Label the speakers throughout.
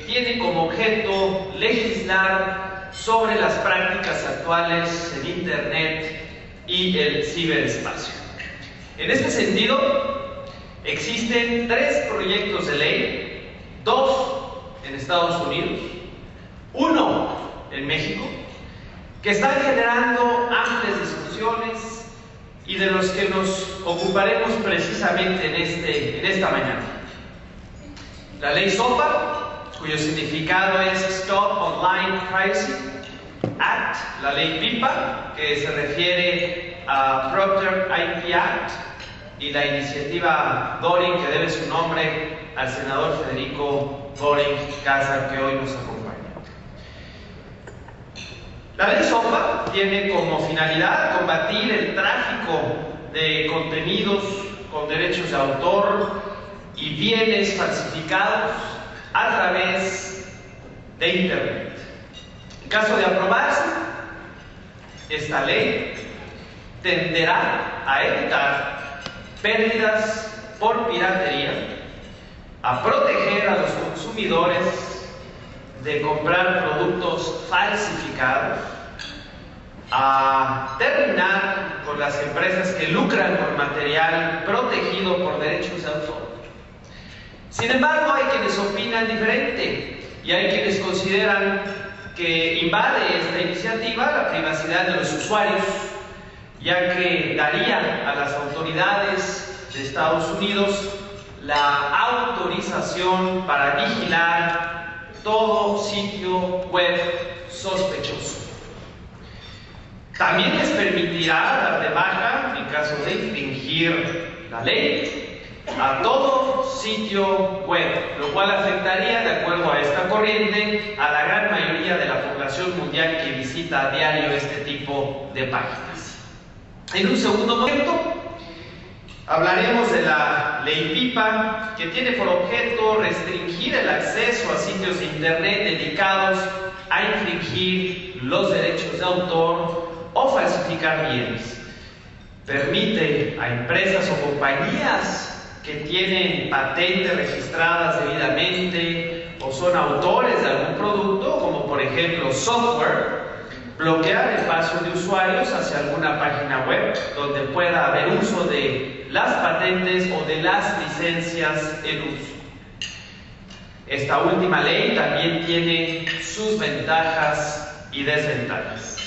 Speaker 1: tiene como objeto legislar sobre las prácticas actuales en Internet y el ciberespacio. En este sentido, existen 3 proyectos de ley, 2 en Estados Unidos, 1 en México, que están generando amplias discusiones y de los que nos ocuparemos precisamente en esta mañana. La ley SOPA, cuyo significado es Stop Online Privacy Act, la ley PIPA, que se refiere a Procter IP Act, y la iniciativa Doring, que debe su nombre al senador Federico Doring Casa, que hoy nos acompaña. La ley SOPA tiene como finalidad combatir el tráfico de contenidos con derechos de autor y bienes falsificados a través de Internet. En caso de aprobarse, esta ley tenderá a evitar pérdidas por piratería, a proteger a los consumidores de comprar productos falsificados, a terminar con las empresas que lucran con material protegido por derechos de autor. Sin embargo, hay quienes opinan diferente y hay quienes consideran que invade esta iniciativa la privacidad de los usuarios, ya que daría a las autoridades de Estados Unidos la autorización para vigilar todo sitio web sospechoso. También les permitirá dar de baja, en caso de infringir la ley, a todo sitio web, lo cual afectaría, de acuerdo a esta corriente, a la gran mayoría de la población mundial que visita a diario este tipo de páginas. En un segundo momento, hablaremos de la ley PIPA, que tiene por objeto restringir el acceso a sitios de Internet dedicados a infringir los derechos de autor o falsificar bienes. Permite a empresas o compañías que tienen patentes registradas debidamente o son autores de algún producto, como por ejemplo software, bloquear el paso de usuarios hacia alguna página web donde pueda haber uso de las patentes o de las licencias en uso. Esta última ley también tiene sus ventajas y desventajas.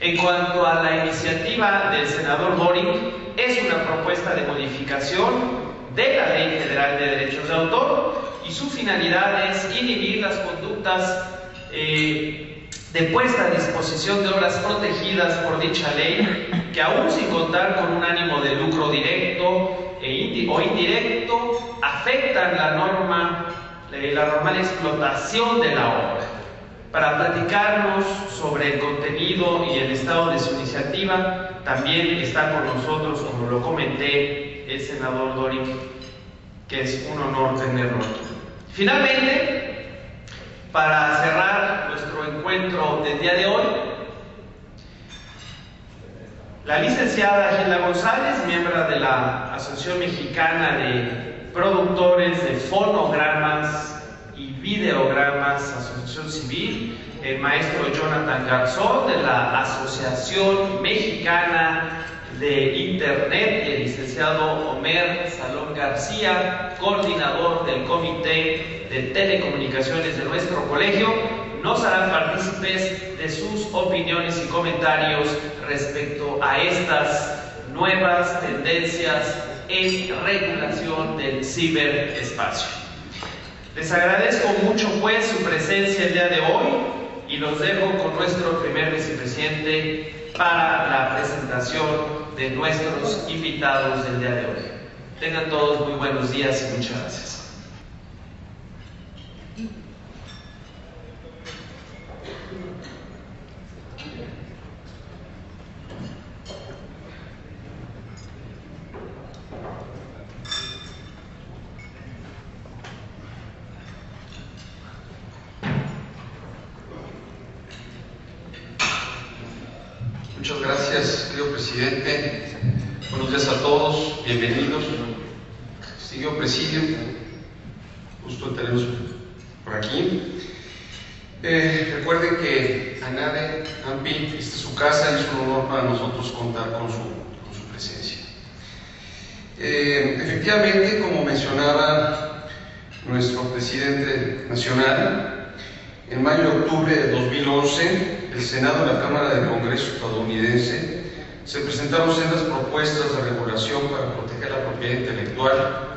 Speaker 1: En cuanto a la iniciativa del senador Doring, es una propuesta de modificación de la Ley Federal de Derechos de Autor y su finalidad es inhibir las conductas de puesta a disposición de obras protegidas por dicha ley, que aún sin contar con un ánimo de lucro directo o indirecto, afectan la normal explotación de la obra. Para platicarnos sobre el contenido y el estado de su iniciativa, también está con nosotros, como lo comenté, el senador Doring, que es un honor tenerlo aquí. Finalmente, para cerrar nuestro encuentro del día de hoy, la licenciada Gilda González, miembro de la Asociación Mexicana de Productores de Fonogramas y Videogramas, Asociación Civil, el maestro Jonathan Garzón, de la Asociación Mexicana de Internet, y el licenciado Omer Salón García, coordinador del Comité de Telecomunicaciones de nuestro colegio, nos harán partícipes de sus opiniones y comentarios respecto a estas nuevas tendencias en regulación del ciberespacio. Les agradezco mucho pues su presencia el día de hoy y los dejo con nuestro primer vicepresidente para la presentación de nuestros invitados del día de hoy. Tengan todos muy buenos días y muchas gracias.
Speaker 2: Muchas gracias, querido presidente. Buenos días a todos, bienvenidos. Distinguido presidio, gusto en tenerlos por aquí. Recuerden que ANADE, AMPI, esta es su casa y es un honor para nosotros contar con su presencia. Efectivamente, como mencionaba nuestro presidente nacional, en mayo y octubre de 2011, el Senado y la Cámara del Congreso estadounidense se presentaron sendas propuestas de regulación para proteger la propiedad intelectual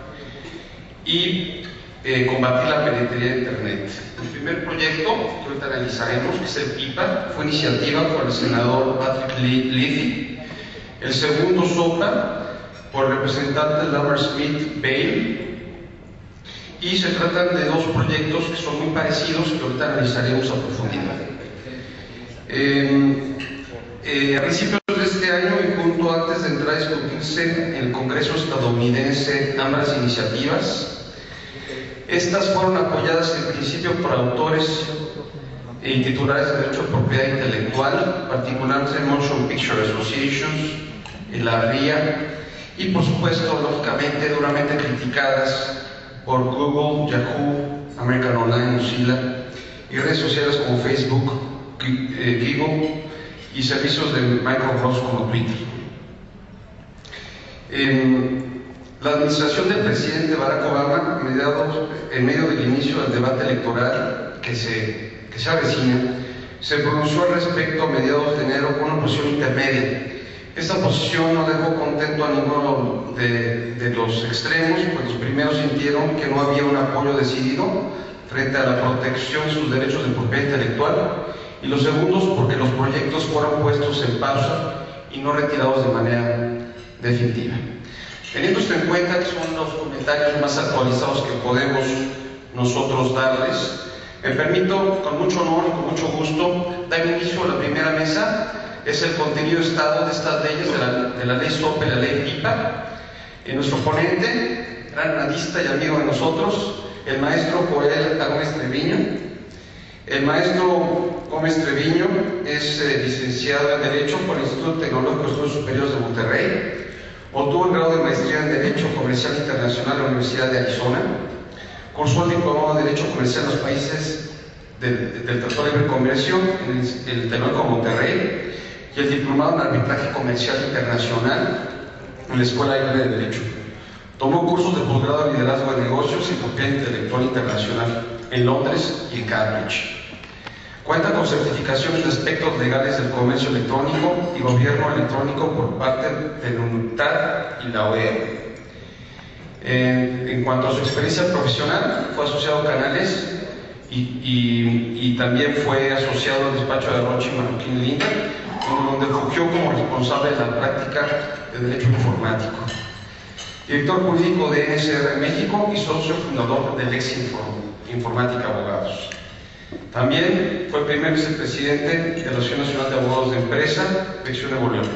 Speaker 2: y combatir la piratería de Internet. El primer proyecto que ahorita analizaremos, que es el PIPA, fue iniciativa por el senador Patrick Leahy. El segundo, SOPA, por el representante Lambert Smith Bale. Y se tratan de dos proyectos que son muy parecidos, que ahorita analizaremos a profundidad. A principios de este año y junto antes de entrar a discutirse en el Congreso estadounidense ambas iniciativas, estas fueron apoyadas en principio por autores y titulares de derecho de propiedad intelectual, particularmente Motion Picture Associations, la RIA, y por supuesto, lógicamente, duramente criticadas por Google, Yahoo, American Online, Mozilla y redes sociales como Facebook, Google y servicios de Microsoft como Twitter. La administración del presidente Barack Obama, en medio del inicio del debate electoral que se avecina, se pronunció al respecto a mediados de enero con una posición intermedia. Esta posición no dejó contento a ninguno de los extremos, pues los primeros sintieron que no había un apoyo decidido frente a la protección de sus derechos de propiedad intelectual, y los segundos porque los proyectos fueron puestos en pausa y no retirados de manera definitiva. Teniendo esto en cuenta, que son los comentarios más actualizados que podemos nosotros darles, me permito, con mucho honor y con mucho gusto, dar inicio a la primera mesa. Es el contenido estado de estas leyes, de la ley SOPA y la ley PIPA. Nuestro ponente, gran analista y amigo de nosotros, el maestro Joel Gómez Treviño. El maestro Gómez Treviño es licenciado en Derecho por el Instituto Tecnológico de Estudios Superiores de Monterrey. Obtuvo el grado de maestría en Derecho Comercial Internacional en la Universidad de Arizona. Cursó el diplomado de Derecho Comercial en los países del Tratado de Libre Comercio en el Tecnológico de Monterrey y el diplomado en Arbitraje Comercial Internacional en la Escuela Libre de Derecho. Tomó cursos de posgrado en Liderazgo de Negocios y Propiedad Intelectual Internacional en Londres y en Cambridge. Cuenta con certificaciones de aspectos legales del comercio electrónico y gobierno electrónico por parte de la UNCTAD y la OEA. En cuanto a su experiencia profesional, fue asociado a Canales y también fue asociado al despacho de Roche Marroquín Linda, donde fungió como responsable de la práctica de Derecho Informático. Director jurídico de NSR México y socio fundador de Lex Informática Abogados. También fue primer vicepresidente de la Asociación Nacional de Abogados de Empresa, Sección de Nuevo León.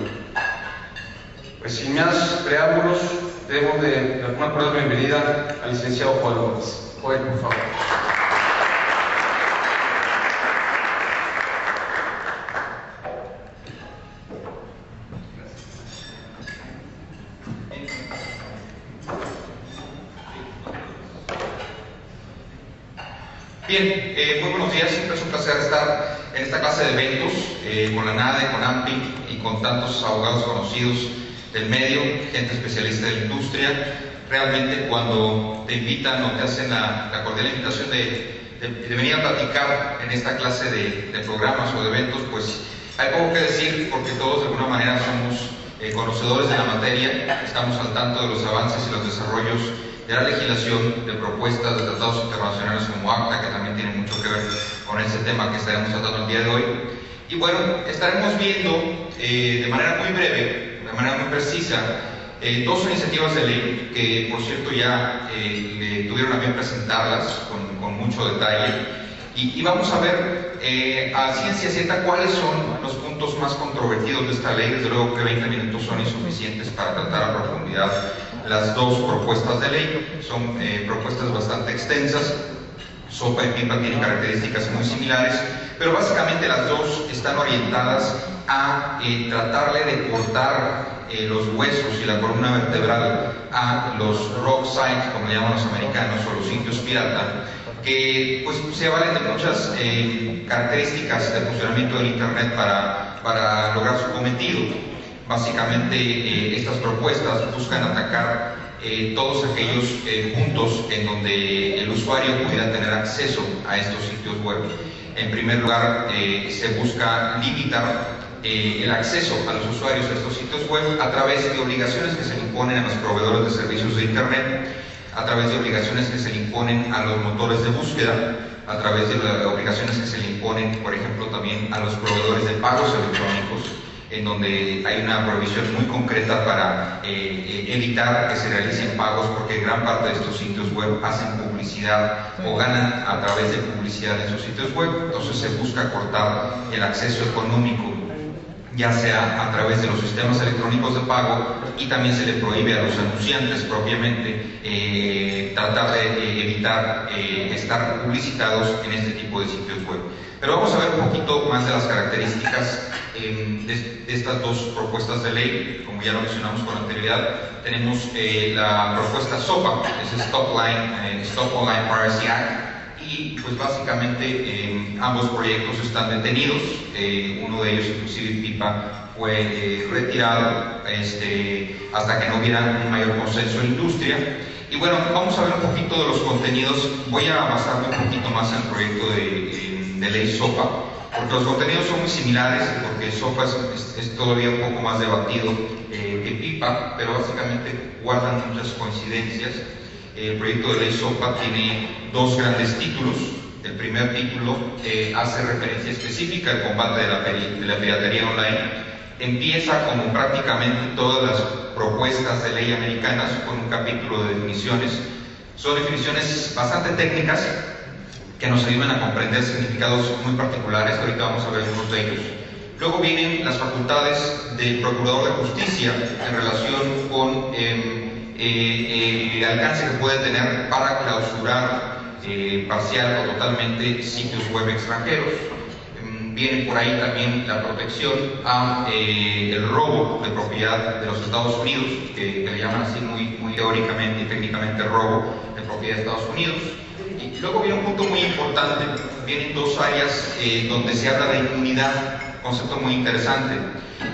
Speaker 2: Pues sin más preámbulos, debemos de dar una cordial bienvenida al licenciado Joel Gómez. Joel, por favor.
Speaker 3: Bien, muy buenos días, siempre es un placer estar en esta clase de eventos con la ANADE, con AMPI y con tantos abogados conocidos del medio, gente especialista de la industria. Realmente cuando te invitan o te hacen la cordial invitación de venir a platicar en esta clase de programas o de eventos, pues hay poco que decir porque todos de alguna manera somos conocedores de la materia, estamos al tanto de los avances y los desarrollos de la legislación, de propuestas de tratados internacionales como ACTA, que también tiene mucho que ver con ese tema que estaremos tratando el día de hoy. Y bueno, estaremos viendo de manera muy breve, de manera muy precisa, dos iniciativas de ley que, por cierto, ya tuvieron a bien presentarlas con mucho detalle. Y vamos a ver a ciencia cierta cuáles son los puntos más controvertidos de esta ley. Desde luego que 20 minutos son insuficientes para tratar a profundidad las dos propuestas de ley. Son propuestas bastante extensas. SOPA y PIPA tienen características muy similares, pero básicamente las dos están orientadas a tratarle de cortar los huesos y la columna vertebral a los rock sites, como le llaman los americanos, o los sitios pirata, que pues se valen de muchas características del funcionamiento del Internet para lograr su cometido. Básicamente estas propuestas buscan atacar todos aquellos puntos en donde el usuario pudiera tener acceso a estos sitios web. En primer lugar, se busca limitar el acceso a los usuarios a estos sitios web a través de obligaciones que se le imponen a los proveedores de servicios de Internet, a través de obligaciones que se le imponen a los motores de búsqueda, a través de obligaciones que se le imponen, por ejemplo, también a los proveedores de pagos electrónicos, en donde hay una prohibición muy concreta para evitar que se realicen pagos, porque gran parte de estos sitios web hacen publicidad o ganan a través de publicidad en sus sitios web. Entonces se busca cortar el acceso económico, ya sea a través de los sistemas electrónicos de pago, y también se le prohíbe a los anunciantes propiamente tratar de evitar estar publicitados en este tipo de sitios web. Pero vamos a ver un poquito más de las características de estas dos propuestas de ley. Como ya lo mencionamos con anterioridad, tenemos la propuesta SOPA, es Stop Online Piracy Act, y pues básicamente ambos proyectos están detenidos. Uno de ellos, inclusive PIPA, fue retirado hasta que no hubiera un mayor consenso en la industria. Y bueno, vamos a ver un poquito de los contenidos. Voy a basarme un poquito más en el proyecto de ley SOPA, porque los contenidos son muy similares, porque SOPA es todavía un poco más debatido que PIPA, pero básicamente guardan muchas coincidencias. El proyecto de ley SOPA tiene dos grandes títulos. El primer título hace referencia específica al combate de la piratería online. Empieza, como prácticamente todas las propuestas de ley americanas, con un capítulo de definiciones. Son definiciones bastante técnicas que nos ayudan a comprender significados muy particulares. Ahorita vamos a ver algunos de ellos. Luego vienen las facultades del Procurador de Justicia en relación con el alcance que puede tener para clausurar parcial o totalmente sitios web extranjeros. Viene por ahí también la protección a el robo de propiedad de los Estados Unidos, que le llaman así muy teóricamente y técnicamente robo de propiedad de Estados Unidos. Y luego viene un punto muy importante. Vienen dos áreas donde se habla de inmunidad, concepto muy interesante.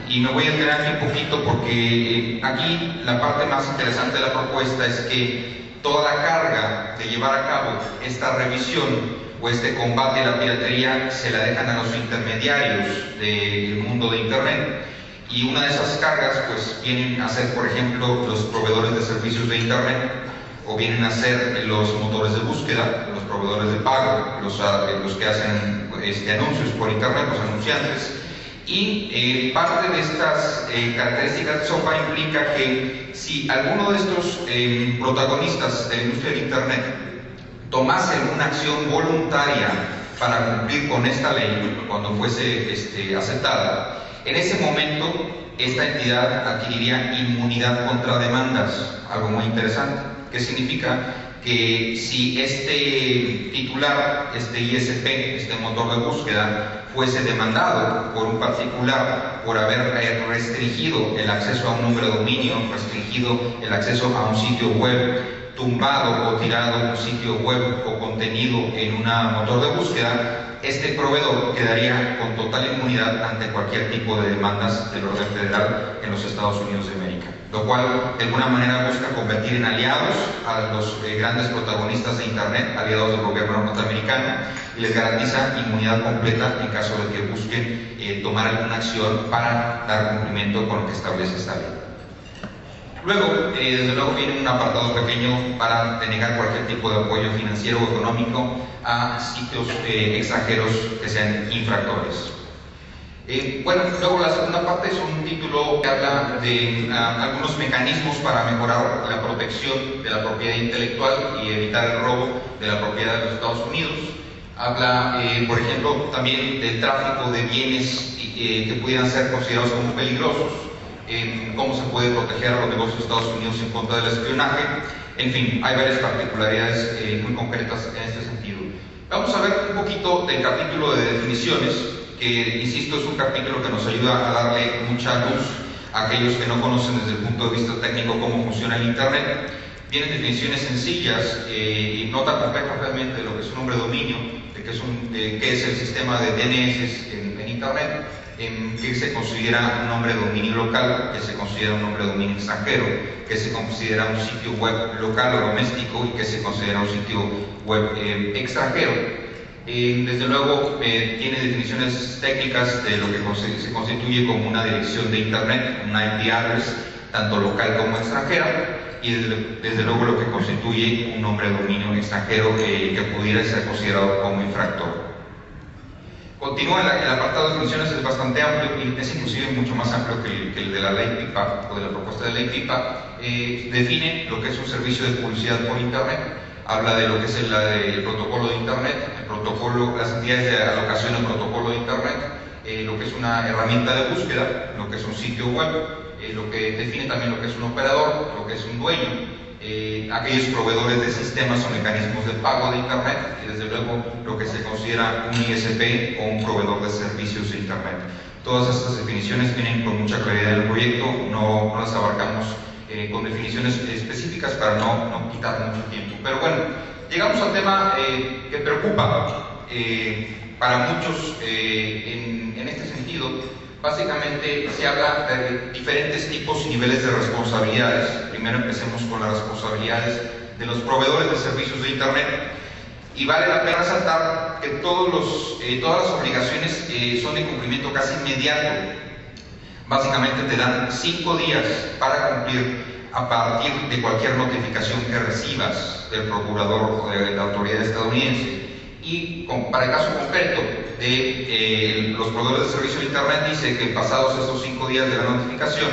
Speaker 3: Y me voy a detener aquí un poquito, porque aquí la parte más interesante de la propuesta es que toda la carga de llevar a cabo esta revisión o este combate a la piratería se la dejan a los intermediarios del mundo de Internet. Y una de esas cargas pues vienen a ser, por ejemplo, los proveedores de servicios de Internet, o vienen a ser los motores de búsqueda, los proveedores de pago, los que hacen anuncios por Internet, los anunciantes. Y parte de estas características de SOPA implica que si alguno de estos protagonistas de la industria del Internet tomase alguna acción voluntaria para cumplir con esta ley, cuando fuese aceptada, en ese momento esta entidad adquiriría inmunidad contra demandas, algo muy interesante, que significa que si este titular, este ISP, este motor de búsqueda, fuese demandado por un particular por haber restringido el acceso a un nombre de dominio, restringido el acceso a un sitio web, tumbado o tirado un sitio web o contenido en un motor de búsqueda, este proveedor quedaría con total inmunidad ante cualquier tipo de demandas del orden federal en los Estados Unidos de América, lo cual de alguna manera busca convertir en aliados a los grandes protagonistas de Internet, aliados del gobierno norteamericano, y les garantiza inmunidad completa en caso de que busquen tomar alguna acción para dar cumplimiento con lo que establece esta ley. Luego, desde luego, viene un apartado pequeño para denegar cualquier tipo de apoyo financiero o económico a sitios extranjeros que sean infractores. Bueno, luego la segunda parte es un título que habla de algunos mecanismos para mejorar la protección de la propiedad intelectual y evitar el robo de la propiedad de los Estados Unidos. Habla, por ejemplo, también del tráfico de bienes que pudieran ser considerados como peligrosos. Cómo se puede proteger a los negocios de Estados Unidos en contra del espionaje. En fin, hay varias particularidades muy concretas en este sentido. Vamos a ver un poquito del capítulo de definiciones, que, insisto, es un capítulo que nos ayuda a darle mucha luz a aquellos que no conocen desde el punto de vista técnico cómo funciona el Internet. Vienen definiciones sencillas y no tan complejas realmente de lo que es un nombre de dominio, de qué es el sistema de DNS en Internet, en qué se considera un nombre de dominio local, qué se considera un nombre de dominio extranjero, qué se considera un sitio web local o doméstico y qué se considera un sitio web extranjero. Desde luego tiene definiciones técnicas de lo que se constituye como una dirección de Internet, una IP address, tanto local como extranjera, y desde luego lo que constituye un nombre de dominio extranjero que pudiera ser considerado como infractor. Continúa, el apartado de definiciones es bastante amplio y es inclusive mucho más amplio que el de la ley PIPA o de la propuesta de ley PIPA. Define lo que es un servicio de publicidad por Internet, habla de lo que es el protocolo de Internet, las entidades de alocación del protocolo de Internet, lo que es una herramienta de búsqueda, lo que es un sitio web, lo que define también lo que es un operador, lo que es un dueño, aquellos proveedores de sistemas o mecanismos de pago de Internet y desde luego lo que se considera un ISP o un proveedor de servicios de Internet. Todas estas definiciones vienen con mucha claridad en el proyecto, no las abarcamos con definiciones específicas para no quitar mucho tiempo. Pero bueno, llegamos al tema que preocupa para muchos en este sentido. Básicamente se habla de diferentes tipos y niveles de responsabilidades. Primero empecemos con las responsabilidades de los proveedores de servicios de Internet. Y vale la pena resaltar que todas las obligaciones son de cumplimiento casi inmediato. Básicamente te dan 5 días para cumplir a partir de cualquier notificación que recibas del procurador o de la autoridad estadounidense. Y para el caso concreto de los proveedores de servicios de Internet, dice que pasados estos 5 días de la notificación,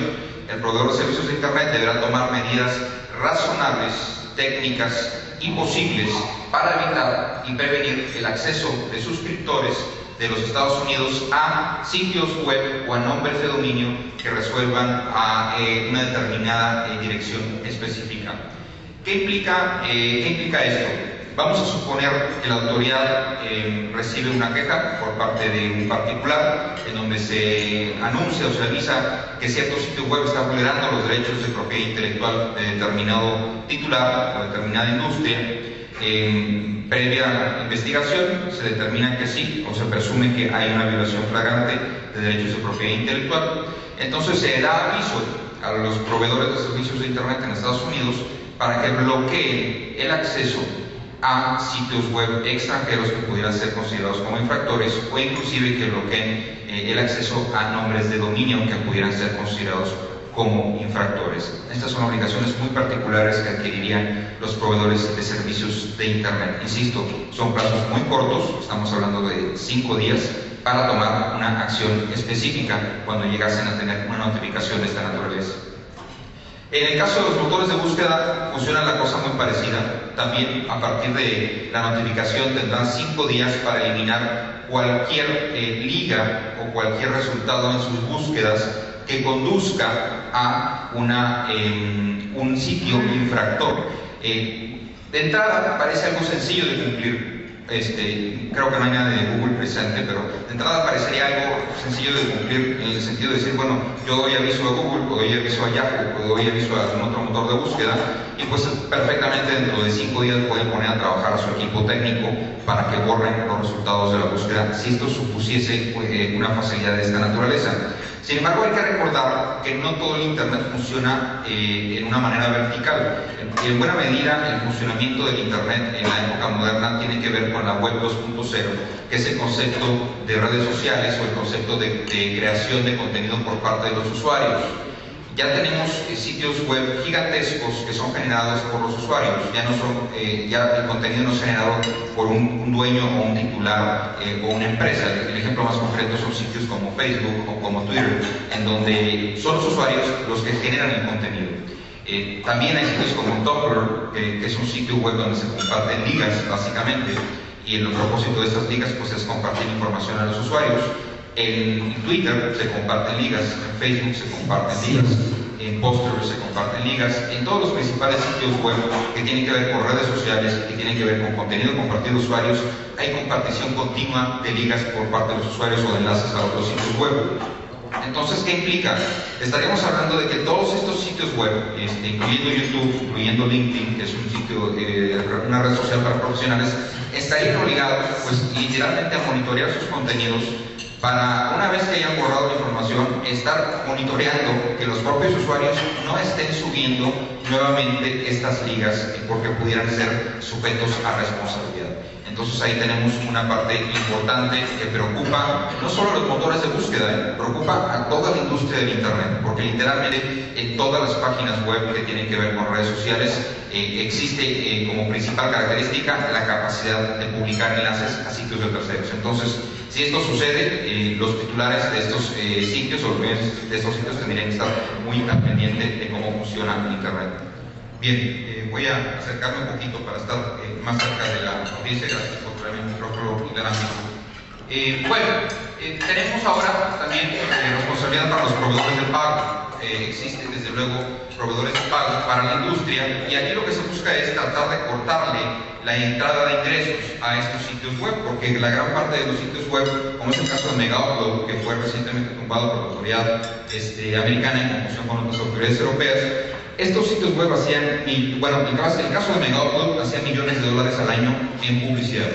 Speaker 3: el proveedor de servicios de Internet deberá tomar medidas razonables, técnicas y posibles para evitar y prevenir el acceso de suscriptores de los Estados Unidos a sitios web o a nombres de dominio que resuelvan a una determinada dirección específica. ¿Qué implica esto? Vamos a suponer que la autoridad recibe una queja por parte de un particular en donde se anuncia o se avisa que cierto sitio web está vulnerando los derechos de propiedad intelectual de determinado titular o determinada industria. Previa investigación se determina que sí o se presume que hay una violación flagrante de derechos de propiedad intelectual. Entonces se da aviso a los proveedores de servicios de Internet en Estados Unidos para que bloqueen el acceso a sitios web extranjeros que pudieran ser considerados como infractores o inclusive que bloqueen el acceso a nombres de dominio que pudieran ser considerados como infractores. Estas son obligaciones muy particulares que adquirirían los proveedores de servicios de Internet. Insisto, son plazos muy cortos, estamos hablando de 5 días para tomar una acción específica cuando llegasen a tener una notificación de esta naturaleza. En el caso de los motores de búsqueda funciona la cosa muy parecida. También a partir de la notificación tendrán 5 días para eliminar cualquier liga o cualquier resultado en sus búsquedas que conduzca a un sitio infractor. De entrada parece algo sencillo de cumplir. Creo que no hay nada de Google presente, pero de entrada parecería algo sencillo de cumplir en el sentido de decir, bueno, yo doy aviso a Google, o doy aviso a Yahoo, o doy aviso a algún otro motor de búsqueda, y pues perfectamente dentro de 5 días pueden poner a trabajar a su equipo técnico para que borren los resultados de la búsqueda, si esto supusiese una facilidad de esta naturaleza. Sin embargo, hay que recordar que no todo el Internet funciona en una manera vertical. En buena medida, el funcionamiento del Internet en la época moderna tiene que ver con la Web 2.0, que es el concepto de redes sociales o el concepto de creación de contenido por parte de los usuarios. Ya tenemos sitios web gigantescos que son generados por los usuarios, ya el contenido no es generado por un dueño o un titular o una empresa. El ejemplo más concreto son sitios como Facebook o como Twitter, en donde son los usuarios los que generan el contenido. También hay sitios como Tumblr, que es un sitio web donde se comparten ligas básicamente, y el propósito de estas ligas pues es compartir información a los usuarios. En Twitter se comparten ligas, en Facebook se comparten ligas, en Poster se comparten ligas, en todos los principales sitios web que tienen que ver con redes sociales, que tienen que ver con contenido compartido de usuarios, hay compartición continua de ligas por parte de los usuarios o de enlaces a otros sitios web. Entonces, ¿qué implica? Estaríamos hablando de que todos estos sitios web, incluyendo YouTube, incluyendo LinkedIn, que es un sitio, una red social para profesionales, estarían obligados, pues, literalmente a monitorear sus contenidos para, una vez que hayan borrado la información, estar monitoreando que los propios usuarios no estén subiendo nuevamente estas ligas porque pudieran ser sujetos a responsabilidad. Entonces ahí tenemos una parte importante que preocupa no solo a los motores de búsqueda, preocupa a toda la industria del Internet, porque literalmente en todas las páginas web que tienen que ver con redes sociales existe como principal característica la capacidad de publicar enlaces a sitios de terceros. Entonces, si esto sucede, los titulares de estos sitios o los dueños de estos sitios tendrían que estar muy al pendiente de cómo funciona el Internet. Bien, voy a acercarme un poquito para estar más cerca de la audiencia. Gracias por traerme el micrófono delante. Tenemos ahora también responsabilidad para los proveedores de pago. Existen desde luego proveedores de pago para la industria, y aquí lo que se busca es tratar de cortarle la entrada de ingresos a estos sitios web, porque la gran parte de los sitios web, como es el caso de Megaupload, que fue recientemente tumbado por la autoridad americana en conjunción con otras autoridades europeas, estos sitios web hacían, el caso de Megaupload hacía millones de dólares al año en publicidad.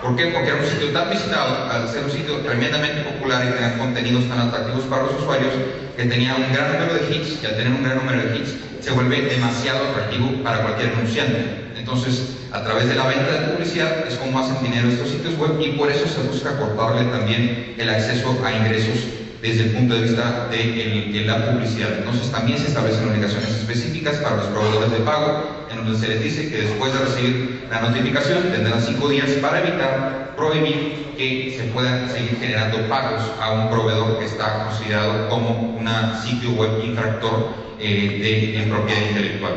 Speaker 3: ¿Por qué? Porque era un sitio tan visitado, al ser un sitio tremendamente popular y tener contenidos tan atractivos para los usuarios, que tenía un gran número de hits, y al tener un gran número de hits, se vuelve demasiado atractivo para cualquier anunciante. Entonces, a través de la venta de publicidad es como hacen dinero estos sitios web, y por eso se busca cortarle también el acceso a ingresos desde el punto de vista de la publicidad. Entonces también se establecen obligaciones específicas para los proveedores de pago, en donde se les dice que después de recibir la notificación tendrán 5 días para prohibir que se puedan seguir generando pagos a un proveedor que está considerado como un sitio web infractor de propiedad intelectual.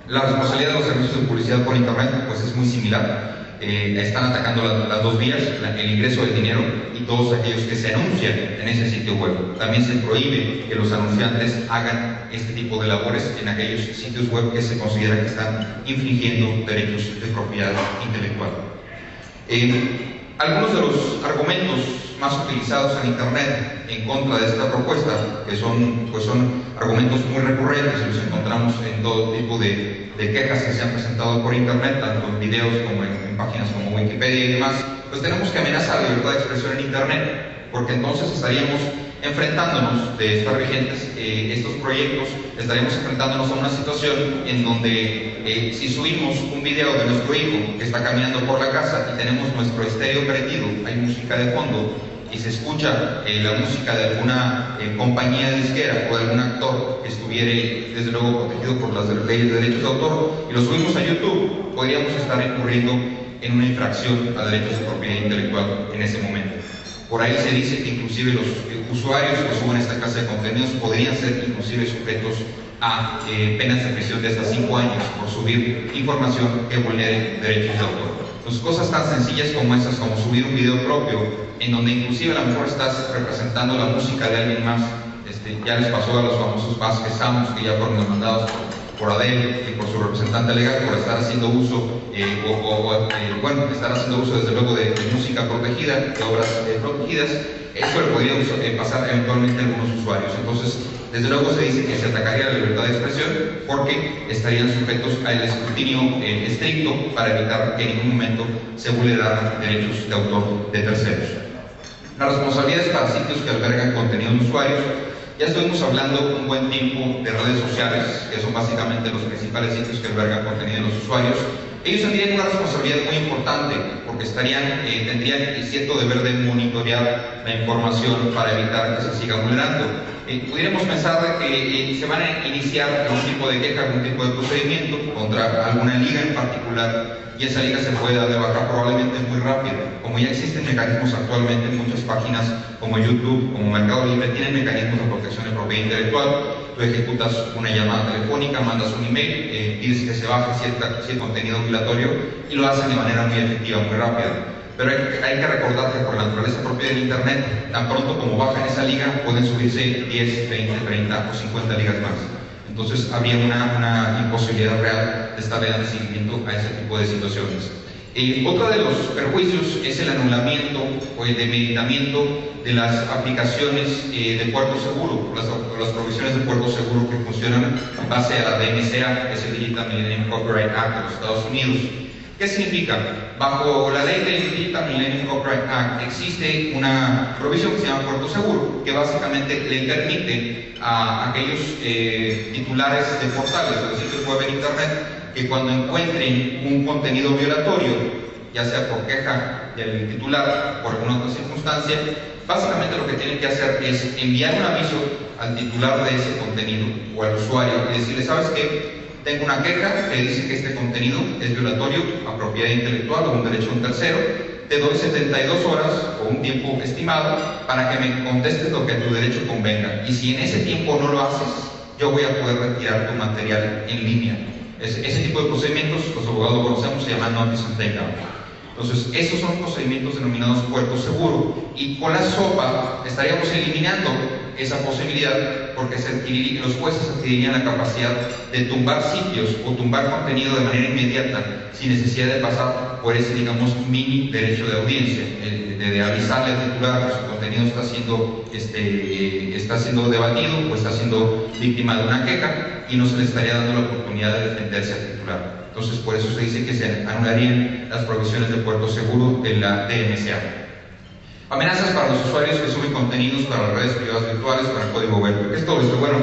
Speaker 3: La responsabilidad de los servicios de publicidad por Internet pues es muy similar. Están atacando las dos vías, el ingreso del dinero y todos aquellos que se anuncian en ese sitio web. También se prohíbe que los anunciantes hagan este tipo de labores en aquellos sitios web que se considera que están infringiendo derechos de propiedad intelectual. Algunos de los argumentos más utilizados en Internet en contra de esta propuesta, que son argumentos muy recurrentes, y los encontramos en todo tipo de quejas que se han presentado por Internet, tanto en videos como en páginas como Wikipedia y demás, pues tenemos que amenazar la libertad de expresión en Internet, porque entonces estaríamos enfrentándonos, de estar vigentes estos proyectos, estaríamos enfrentándonos a una situación en donde si subimos un video de nuestro hijo que está caminando por la casa y tenemos nuestro estéreo prendido, hay música de fondo, y se escucha la música de alguna compañía disquera o de algún actor que estuviera desde luego protegido por las leyes de derechos de autor, y lo subimos a YouTube, podríamos estar incurriendo en una infracción a derechos de propiedad intelectual en ese momento. Por ahí se dice que inclusive los usuarios que suben esta clase de contenidos podrían ser inclusive sujetos a penas de prisión de hasta 5 años por subir información que vulnere derechos de autor. Pues cosas tan sencillas como esas, como subir un video propio, en donde inclusive a lo mejor estás representando la música de alguien más. Ya les pasó a los famosos Vázquez Samos, que ya fueron demandados por Adele y por su representante legal por estar haciendo uso, estar haciendo uso desde luego de música protegida, de obras protegidas. Esto le podría pasar eventualmente a algunos usuarios. Entonces, desde luego se dice que se atacaría la libertad de expresión porque estarían sujetos al escrutinio estricto para evitar que en ningún momento se vulneraran derechos de autor de terceros. Las responsabilidades para sitios que albergan contenido de usuarios. Ya estuvimos hablando un buen tiempo de redes sociales, que son básicamente los principales sitios que albergan contenido de los usuarios. Ellos tendrían una responsabilidad muy importante porque tendrían cierto deber de monitorear la información para evitar que se siga vulnerando. Pudiéramos pensar que se van a iniciar algún tipo de queja, algún tipo de procedimiento contra alguna liga en particular, y esa liga se puede dar de baja probablemente muy rápido. Como ya existen mecanismos actualmente en muchas páginas como YouTube, como Mercado Libre, tienen mecanismos de protección de propiedad intelectual. Tú ejecutas una llamada telefónica, mandas un email, pides que se baje cierto contenido obligatorio y lo hacen de manera muy efectiva, muy rápida. Pero hay que recordar que por la naturaleza propia del Internet, tan pronto como bajan esa liga, pueden subirse 10, 20, 30 o 50 ligas más. Entonces habría una imposibilidad real de estarle dando seguimiento a ese tipo de situaciones. Otro de los perjuicios es el anulamiento o el demeritamiento de las aplicaciones de puerto seguro, las provisiones de puerto seguro que funcionan en base a la DMCA, que es el Digital Millennium Copyright Act de los Estados Unidos. ¿Qué significa? Bajo la ley del Digital Millennium Copyright Act existe una provisión que se llama puerto seguro, que básicamente le permite a aquellos titulares de portales o de sitios web en Internet que cuando encuentren un contenido violatorio, ya sea por queja del titular o por alguna otra circunstancia, básicamente lo que tienen que hacer es enviar un aviso al titular de ese contenido o al usuario y decirle, ¿sabes qué? Tengo una queja que dice que este contenido es violatorio a propiedad intelectual o un derecho de un tercero. Te doy 72 horas o un tiempo estimado para que me contestes lo que a tu derecho convenga. Y si en ese tiempo no lo haces, yo voy a poder retirar tu material en línea. Ese tipo de procedimientos, los abogados conocemos, se llama Notice and Takedown. Entonces, esos son procedimientos denominados puerto seguro. Y con la SOPA estaríamos eliminando esa posibilidad porque los jueces adquirirían la capacidad de tumbar sitios o tumbar contenido de manera inmediata sin necesidad de pasar por ese, digamos, mini derecho de audiencia, de avisarle al titular que su contenido está siendo debatido o está siendo víctima de una queja y no se le estaría dando la oportunidad de defenderse al titular. Entonces, por eso se dice que se anularían las provisiones de puerto seguro de la DMCA. Amenazas para los usuarios que suben contenidos para las redes privadas virtuales para el código web. ¿Qué es todo esto? Bueno,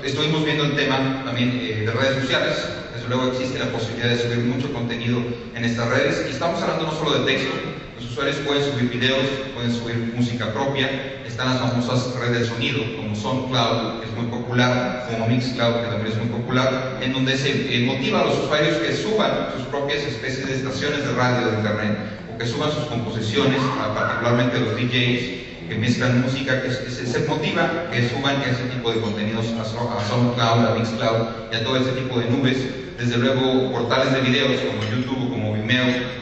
Speaker 3: estuvimos viendo el tema también de redes sociales. Desde luego existe la posibilidad de subir mucho contenido en estas redes. Y estamos hablando no solo de texto. Los usuarios pueden subir videos, pueden subir música propia. Están las famosas redes de sonido, como SoundCloud, que es muy popular, como Mixcloud, que también es muy popular, en donde se motiva a los usuarios que suban sus propias especies de estaciones de radio de Internet, que suban sus composiciones, particularmente los DJs que mezclan música, que se motiva que suban ese tipo de contenidos a SoundCloud, a Mixcloud y a todo ese tipo de nubes. Desde luego, portales de videos como YouTube o como Vimeo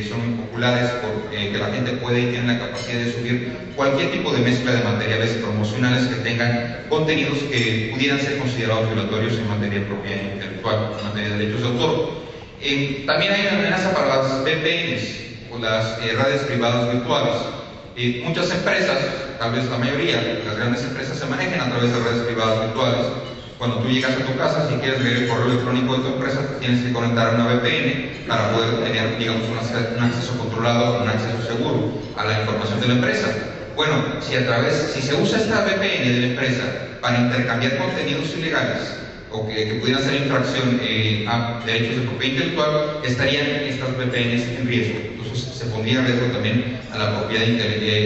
Speaker 3: son muy populares porque la gente puede y tiene la capacidad de subir cualquier tipo de mezcla de materiales promocionales que tengan contenidos que pudieran ser considerados violatorios en materia de propiedad intelectual, en materia de derechos de autor. También hay una amenaza para las VPNs, o las redes privadas virtuales. Muchas empresas, tal vez la mayoría, las grandes empresas se manejan a través de redes privadas virtuales. Cuando tú llegas a tu casa, si quieres ver el correo electrónico de tu empresa, tienes que conectar a una VPN para poder tener, digamos, un acceso controlado, un acceso seguro a la información de la empresa. Bueno, si se usa esta VPN de la empresa para intercambiar contenidos ilegales o que pudieran ser infracción a derechos de propiedad intelectual, estarían estas VPNs en riesgo. Entonces se pondría en riesgo también a la propiedad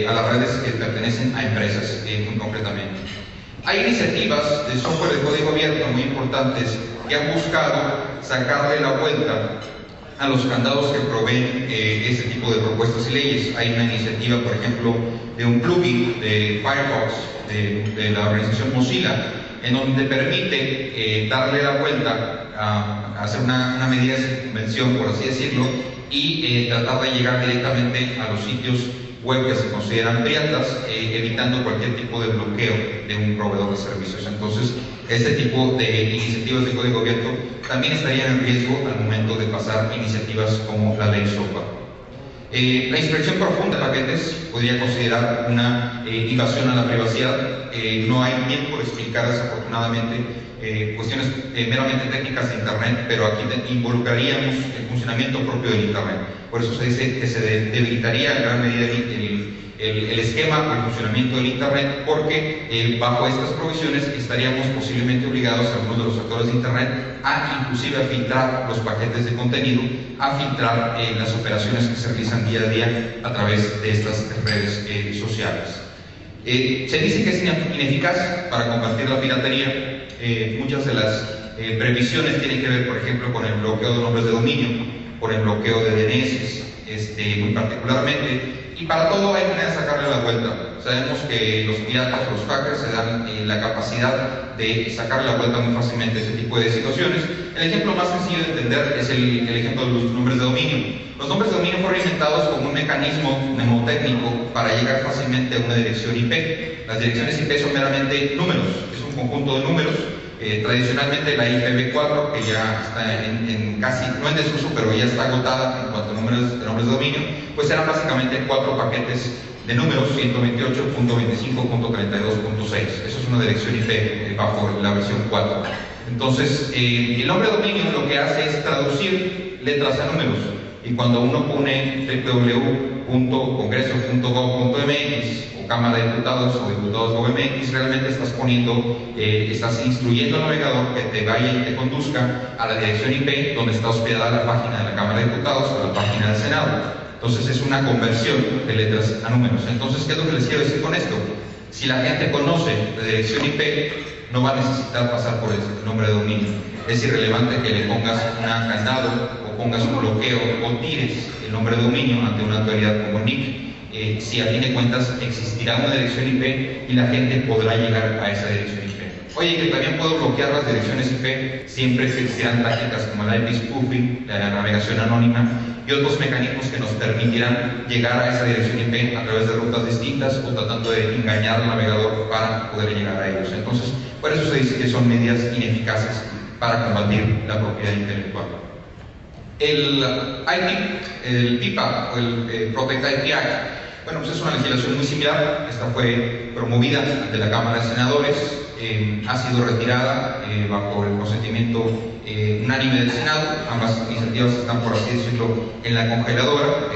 Speaker 3: a las redes que pertenecen a empresas, muy concretamente. Hay iniciativas de software de código abierto muy importantes que han buscado sacarle la vuelta a los candados que proveen este tipo de propuestas y leyes. Hay una iniciativa, por ejemplo, de un plugin de Firefox, de la organización Mozilla, en donde permite darle la vuelta a hacer una medida de circunvención, por así decirlo, y tratar de llegar directamente a los sitios web que se consideran piratas, evitando cualquier tipo de bloqueo de un proveedor de servicios. Entonces, este tipo de iniciativas de código abierto también estarían en riesgo al momento de pasar iniciativas como la ley SOPA. La inspección profunda de paquetes podría considerar una invasión a la privacidad. No hay tiempo de explicar, desafortunadamente, cuestiones meramente técnicas de Internet, pero aquí involucraríamos el funcionamiento propio del Internet. Por eso se dice que se debilitaría en gran medida el esquema o el funcionamiento del Internet, porque bajo estas provisiones estaríamos posiblemente obligados a algunos de los actores de Internet a inclusive a filtrar los paquetes de contenido, a filtrar las operaciones que se realizan día a día a través de estas redes sociales. Se dice que es ineficaz para combatir la piratería. Muchas de las previsiones tienen que ver, por ejemplo, con el bloqueo de nombres de dominio, por el bloqueo de DNS, muy particularmente, y para todo hay manera de sacarle la vuelta. Sabemos que los piratas, los hackers, se dan la capacidad de sacarle la vuelta muy fácilmente a ese tipo de situaciones. El ejemplo más sencillo de entender es el ejemplo de los nombres de dominio. Los nombres de dominio fueron inventados como un mecanismo mnemotécnico para llegar fácilmente a una dirección IP. Las direcciones IP son meramente números, es un conjunto de números Tradicionalmente la IPv4, que ya está en casi, no en desuso, pero ya está agotada en cuanto a nombres de dominio, pues eran básicamente 4 paquetes de números, 128.25.32.6. Eso es una dirección IP bajo la versión 4. Entonces, el nombre de dominio lo que hace es traducir letras a números. Y cuando uno pone www.congreso.gov.mx o Cámara de Diputados o Diputados.gov.mx, realmente estás instruyendo al navegador que te vaya y te conduzca a la dirección IP donde está hospedada la página de la Cámara de Diputados o la página del Senado. Entonces es una conversión de letras a números. Entonces, ¿qué es lo que les quiero decir con esto? Si la gente conoce la dirección IP, no va a necesitar pasar por el nombre de dominio. Es irrelevante que le pongas un candado o pongas un bloqueo o tires el nombre de dominio ante una autoridad como NIC. Si a fin de cuentas existirá una dirección IP y la gente podrá llegar a esa dirección IP. Oye, que también puedo bloquear las direcciones IP, siempre existirán tácticas como la IP spoofing, la navegación anónima y otros mecanismos que nos permitirán llegar a esa dirección IP a través de rutas distintas o tratando de engañar al navegador para poder llegar a ellos. Entonces, por eso se dice que son medidas ineficaces para combatir la propiedad intelectual. El PIPA o el Protect IP Act, bueno, pues es una legislación muy similar. Esta fue promovida ante la Cámara de Senadores, ha sido retirada bajo el consentimiento unánime del Senado. Ambas iniciativas están, por así decirlo, en la congeladora.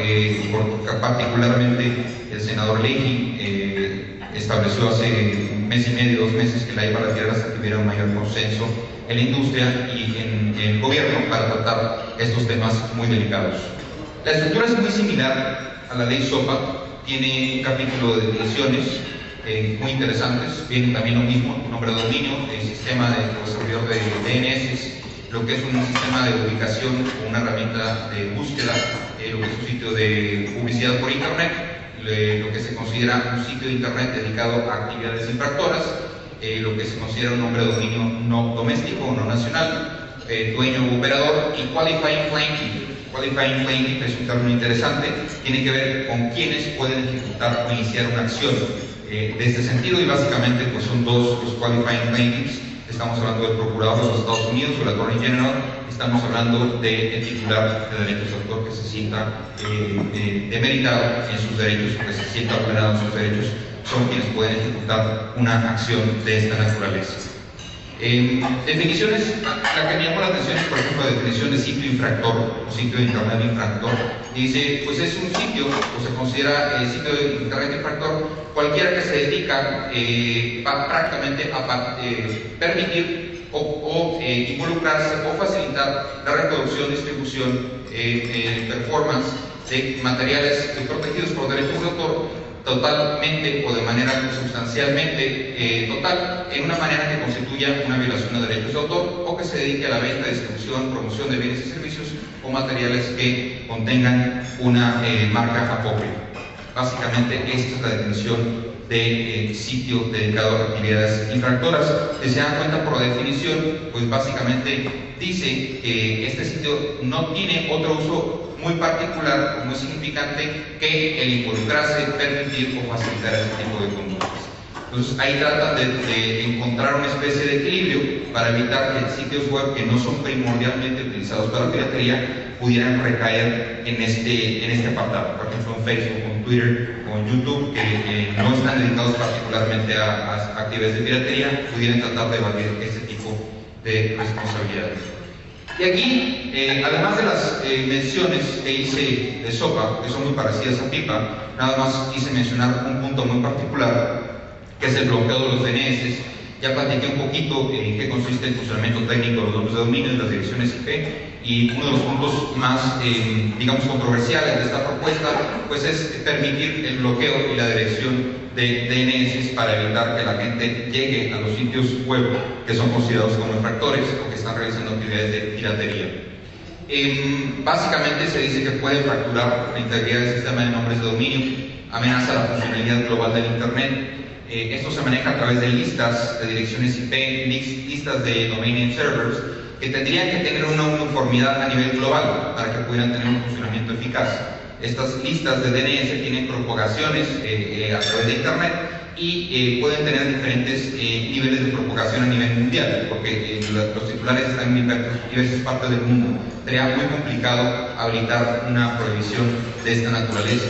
Speaker 3: Particularmente el senador Leahy estableció hace un mes y medio, 2 meses, que la iba a retirar hasta que hubiera un mayor consenso en la industria y en el gobierno para tratar estos temas muy delicados. La estructura es muy similar a la ley SOPA. Tiene un capítulo de definiciones muy interesantes. Viene también lo mismo: nombre de dominio, el sistema de servidor de DNS, lo que es un sistema de ubicación o una herramienta de búsqueda, lo que es un sitio de publicidad por internet, lo que se considera un sitio de internet dedicado a actividades infractoras, lo que se considera un nombre de dominio no doméstico o no nacional, dueño o operador, y qualifying plaintiff. Qualifying plaintiff es un término interesante, tiene que ver con quienes pueden ejecutar o iniciar una acción de este sentido, y básicamente pues son 2 los qualifying plaintiffs. Estamos hablando del procurador de los Estados Unidos o el Attorney General. Estamos hablando del titular de derechos de autor que se sienta demeritado en sus derechos o que se sienta vulnerado en sus derechos. Son quienes pueden ejecutar una acción de esta naturaleza. Definiciones, la que me llamó la atención es, por ejemplo, la definición de sitio infractor o sitio de internet infractor. Dice, pues es un sitio, o se considera sitio de internet infractor, cualquiera que se dedica prácticamente a permitir o involucrarse o facilitar la reproducción, distribución, performance de materiales protegidos por derechos de autor, totalmente o de manera sustancialmente total, en una manera que constituya una violación de derechos de autor o que se dedique a la venta, distribución, promoción de bienes y servicios o materiales que contengan una marca apócrifa. Básicamente esta es la definición de sitio dedicado a actividades infractoras. Si se dan cuenta, por definición, pues básicamente dice que este sitio no tiene otro uso muy particular o muy significante que el involucrarse, permitir o facilitar este tipo de conductas. Entonces ahí tratan de encontrar una especie de equilibrio para evitar que sitios web que no son primordialmente utilizados para la piratería pudieran recaer en este apartado. Por ejemplo, en Facebook, en Twitter o en YouTube, que no están dedicados particularmente a actividades de piratería, pudieran tratar de evadir este tipo de responsabilidades. Y aquí, además de las menciones que hice de SOPA, que son muy parecidas a PIPA, nada más quise mencionar un punto muy particular, que es el bloqueo de los DNS. Ya platiqué un poquito en qué consiste el funcionamiento técnico de los nombres de dominio y las direcciones IP, y uno de los puntos más, digamos, controversiales de esta propuesta, pues es permitir el bloqueo y la dirección de DNS para evitar que la gente llegue a los sitios web que son considerados como infractores o que están realizando actividades de piratería. Básicamente se dice que puede fracturar la integridad del sistema de nombres de dominio, amenaza la funcionalidad global del Internet. Esto se maneja a través de listas de direcciones IP, listas de domain name servers, que tendrían que tener una uniformidad a nivel global para que pudieran tener un funcionamiento eficaz. Estas listas de DNS tienen propagaciones a través de Internet y pueden tener diferentes niveles de propagación a nivel mundial, porque los titulares están en diversas partes del mundo. Sería muy complicado habilitar una prohibición de esta naturaleza.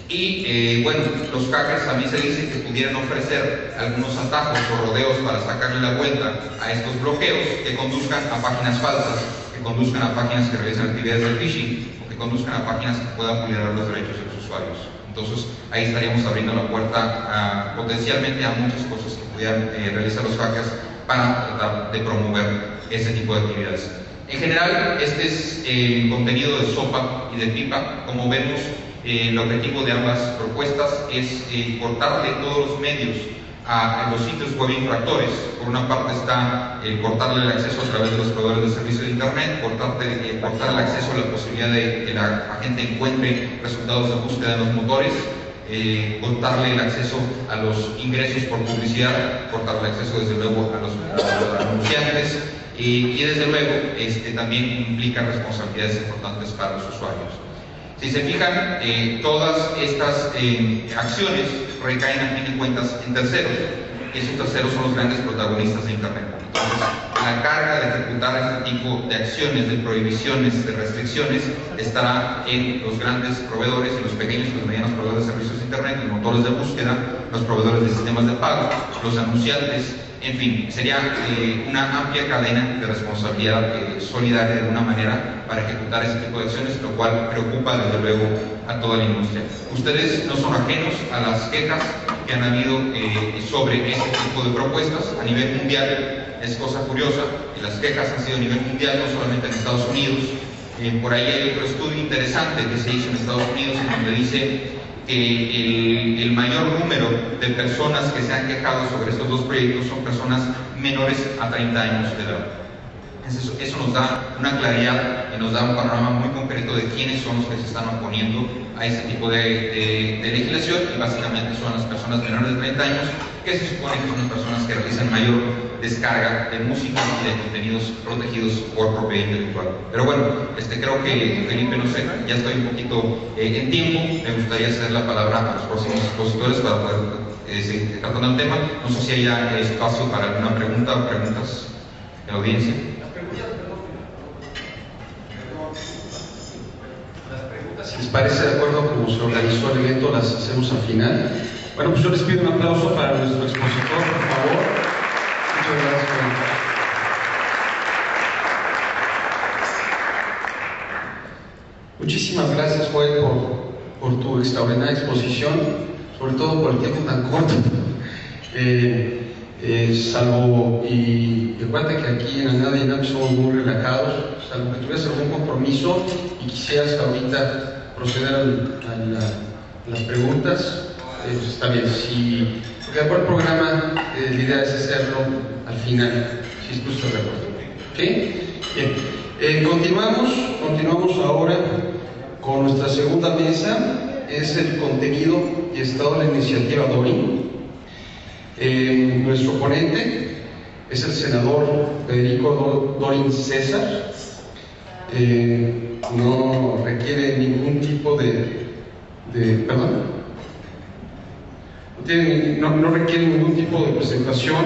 Speaker 3: Y bueno, los hackers también se dice que pudieran ofrecer algunos atajos o rodeos para sacarle la vuelta a estos bloqueos que conduzcan a páginas falsas, que conduzcan a páginas que realizan actividades de phishing o que conduzcan a páginas que puedan vulnerar los derechos de los usuarios. Entonces ahí estaríamos abriendo la puerta potencialmente a muchas cosas que pudieran realizar los hackers para tratar de promover ese tipo de actividades. En general, este es el contenido de SOPA y de PIPA. Como vemos, el objetivo de ambas propuestas es cortarle todos los medios a los sitios web infractores. Por una parte está cortarle el acceso a través de los proveedores de servicios de Internet, cortar el acceso a la posibilidad de que la gente encuentre resultados de búsqueda en los motores, cortarle el acceso a los ingresos por publicidad, cortarle el acceso desde luego a los anunciantes y desde luego también implica responsabilidades importantes para los usuarios. Si se fijan, todas estas acciones recaen a fin de cuentas en terceros, y esos terceros son los grandes protagonistas de Internet. Entonces, la carga de ejecutar este tipo de acciones, de prohibiciones, de restricciones, estará en los grandes proveedores, en los pequeños y los medianos proveedores de servicios de Internet, los motores de búsqueda, los proveedores de sistemas de pago, los anunciantes. En fin, sería una amplia cadena de responsabilidad solidaria de alguna manera para ejecutar ese tipo de acciones, lo cual preocupa desde luego a toda la industria. Ustedes no son ajenos a las quejas que han habido sobre este tipo de propuestas a nivel mundial. Es cosa curiosa que las quejas han sido a nivel mundial, no solamente en Estados Unidos. Por ahí hay otro estudio interesante que se hizo en Estados Unidos en donde dice que el mayor número de personas que se han quejado sobre estos dos proyectos son personas menores a 30 años de edad. Eso nos da una claridad y nos da un panorama muy concreto de quiénes son los que se están oponiendo a este tipo de legislación, y básicamente son las personas menores de 30 años, que se supone que son las personas que realizan mayor descarga de música y de contenidos protegidos por propiedad intelectual. Pero bueno, creo que Felipe, no sé, ya estoy un poquito en tiempo. Me gustaría ceder la palabra a los próximos expositores para poder seguir tratando el tema. No sé si haya espacio para alguna pregunta o preguntas de la audiencia.
Speaker 2: Si les parece, de acuerdo a cómo se organizó el evento, las hacemos al final. Bueno, pues yo les pido un aplauso para nuestro expositor, por favor. Muchas gracias. Muchísimas gracias, Joel, por tu extraordinaria exposición, sobre todo por el tiempo tan corto. Salvo, y recuerda que aquí en ANADA y NAP somos muy relajados, salvo que tuvieras algún compromiso y quisieras ahorita proceder a las preguntas, está bien. Porque de acuerdo al programa, la idea es hacerlo al final, si tú estás de acuerdo. ¿Okay? Bien. Continuamos ahora con nuestra segunda mesa, es el contenido y estado de la iniciativa DORIN. Nuestro ponente es el senador Federico Dorin César. No requiere ningún tipo no requiere ningún tipo de presentación,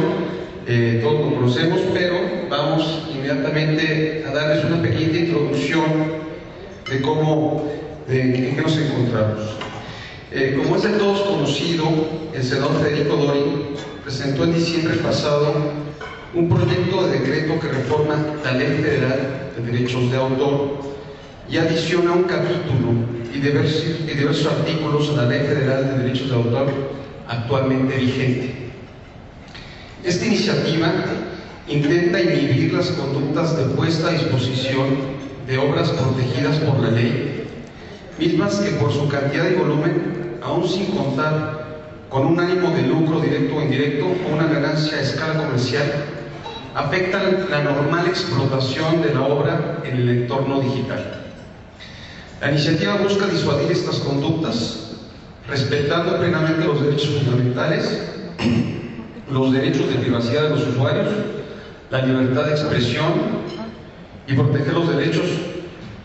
Speaker 2: todos lo conocemos, pero vamos inmediatamente a darles una pequeña introducción de en qué nos encontramos. Como es de todos conocido, el senador Federico Dorin presentó en diciembre pasado un proyecto de decreto que reforma la Ley Federal de Derechos de Autor y adiciona un capítulo y diversos artículos a la Ley Federal de Derechos de Autor actualmente vigente. Esta iniciativa intenta inhibir las conductas de puesta a disposición de obras protegidas por la ley, mismas que por su cantidad y volumen, aún sin contar con un ánimo de lucro directo o indirecto o una ganancia a escala comercial, afectan la normal explotación de la obra en el entorno digital. La iniciativa busca disuadir estas conductas, respetando plenamente los derechos fundamentales, los derechos de privacidad de los usuarios, la libertad de expresión y proteger los derechos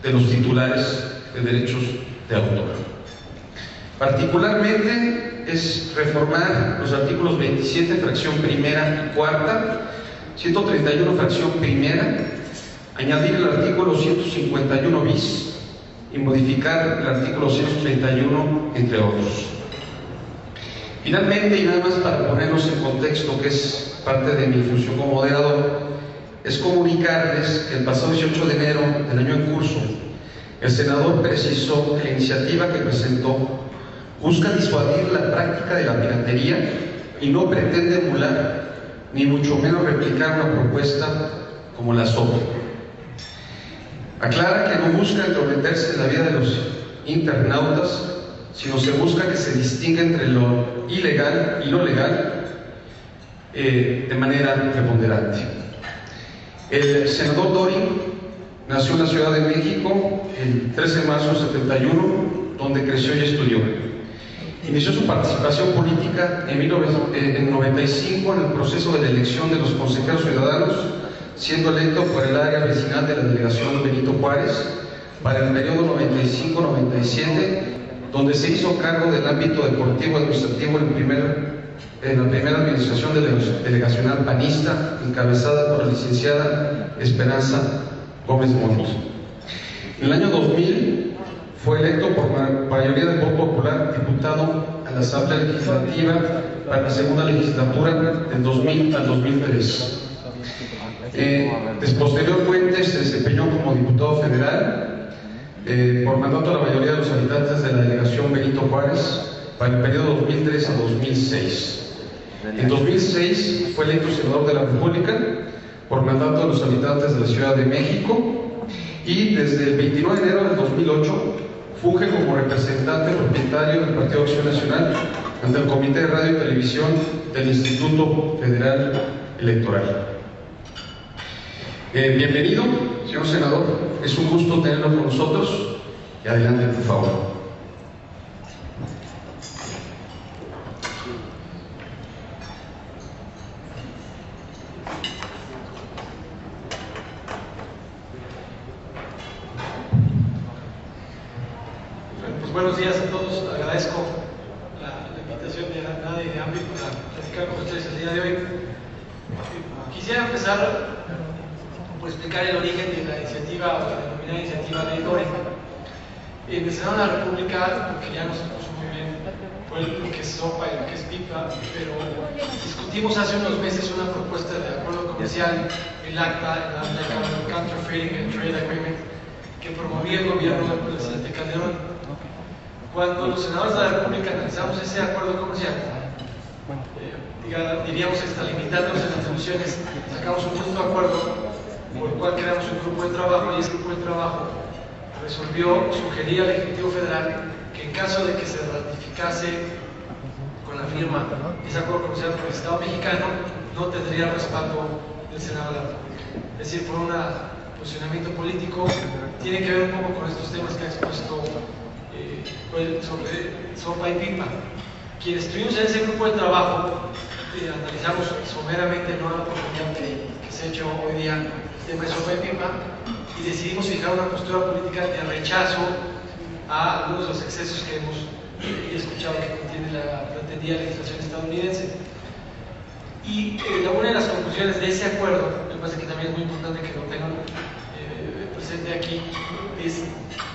Speaker 2: de los titulares de derechos de autor. Particularmente es reformar los artículos 27, fracción primera y cuarta, 131, fracción primera, añadir el artículo 151 bis y modificar el artículo 131, entre otros. Finalmente, y nada más para ponernos en contexto, que es parte de mi función como moderador, es comunicarles que el pasado 18 de enero del año en curso, el senador precisó que la iniciativa que presentó busca disuadir la práctica de la piratería y no pretende emular, ni mucho menos replicar una propuesta como la SOP. Aclara que no busca entrometerse en la vida de los internautas, sino se busca que se distinga entre lo ilegal y lo legal de manera preponderante. El senador Dorin nació en la Ciudad de México el 13 de marzo del 71, donde creció y estudió. Inició su participación política en 1995 en el proceso de la elección de los consejeros ciudadanos, siendo electo por el área vecinal de la delegación Benito Juárez para el periodo 95-97, donde se hizo cargo del ámbito deportivo administrativo en la primera administración delegacional panista, encabezada por la licenciada Esperanza Gómez Montt. En el año 2000 fue electo por mayoría del voto popular diputado a la Asamblea Legislativa para la segunda legislatura del 2000 al 2003. Posteriormente se desempeñó como diputado federal por mandato a la mayoría de los habitantes de la delegación Benito Juárez para el periodo 2003 a 2006. En 2006 fue electo senador de la República por mandato de los habitantes de la Ciudad de México y desde el 29 de enero del 2008 funge como representante propietario del Partido Acción Nacional ante el Comité de Radio y Televisión del Instituto Federal Electoral. Bienvenido, señor senador, es un gusto tenerlo con nosotros y adelante, por favor.
Speaker 4: Buenos días a todos, agradezco la invitación de ANADE y de AMPI para platicar con ustedes el día de hoy. Quisiera empezar por explicar el origen de la iniciativa, o la denominada iniciativa de Dorin. En el Senado de la República, porque ya nos puso muy bien, fue lo que es SOPA y lo que es PIPA, pero discutimos hace unos meses una propuesta de acuerdo comercial, el ACTA, el Counterfeiting and Trade Agreement, que promovía el gobierno del presidente Calderón. Cuando los senadores de la República analizamos ese acuerdo comercial, diríamos extralimitándonos en atribuciones, sacamos un punto de acuerdo por el cual creamos un grupo de trabajo y ese grupo de trabajo resolvió sugerir al Ejecutivo Federal que en caso de que se ratificase con la firma ese acuerdo comercial por el Estado mexicano, no tendría respaldo del Senado de la República. Es decir, por un posicionamiento político, tiene que ver un poco con estos temas que ha expuesto sobre SOPA y PIPA. Quienes estuvimos en ese grupo de trabajo, analizamos someramente no la oportunidad que se ha hecho hoy día el tema de SOPA y PIPA y decidimos fijar una postura política de rechazo a algunos de los excesos que hemos escuchado que contiene la pretendida legislación estadounidense. Y una de las conclusiones de ese acuerdo, me parece que también es muy importante que lo tengan presente aquí, es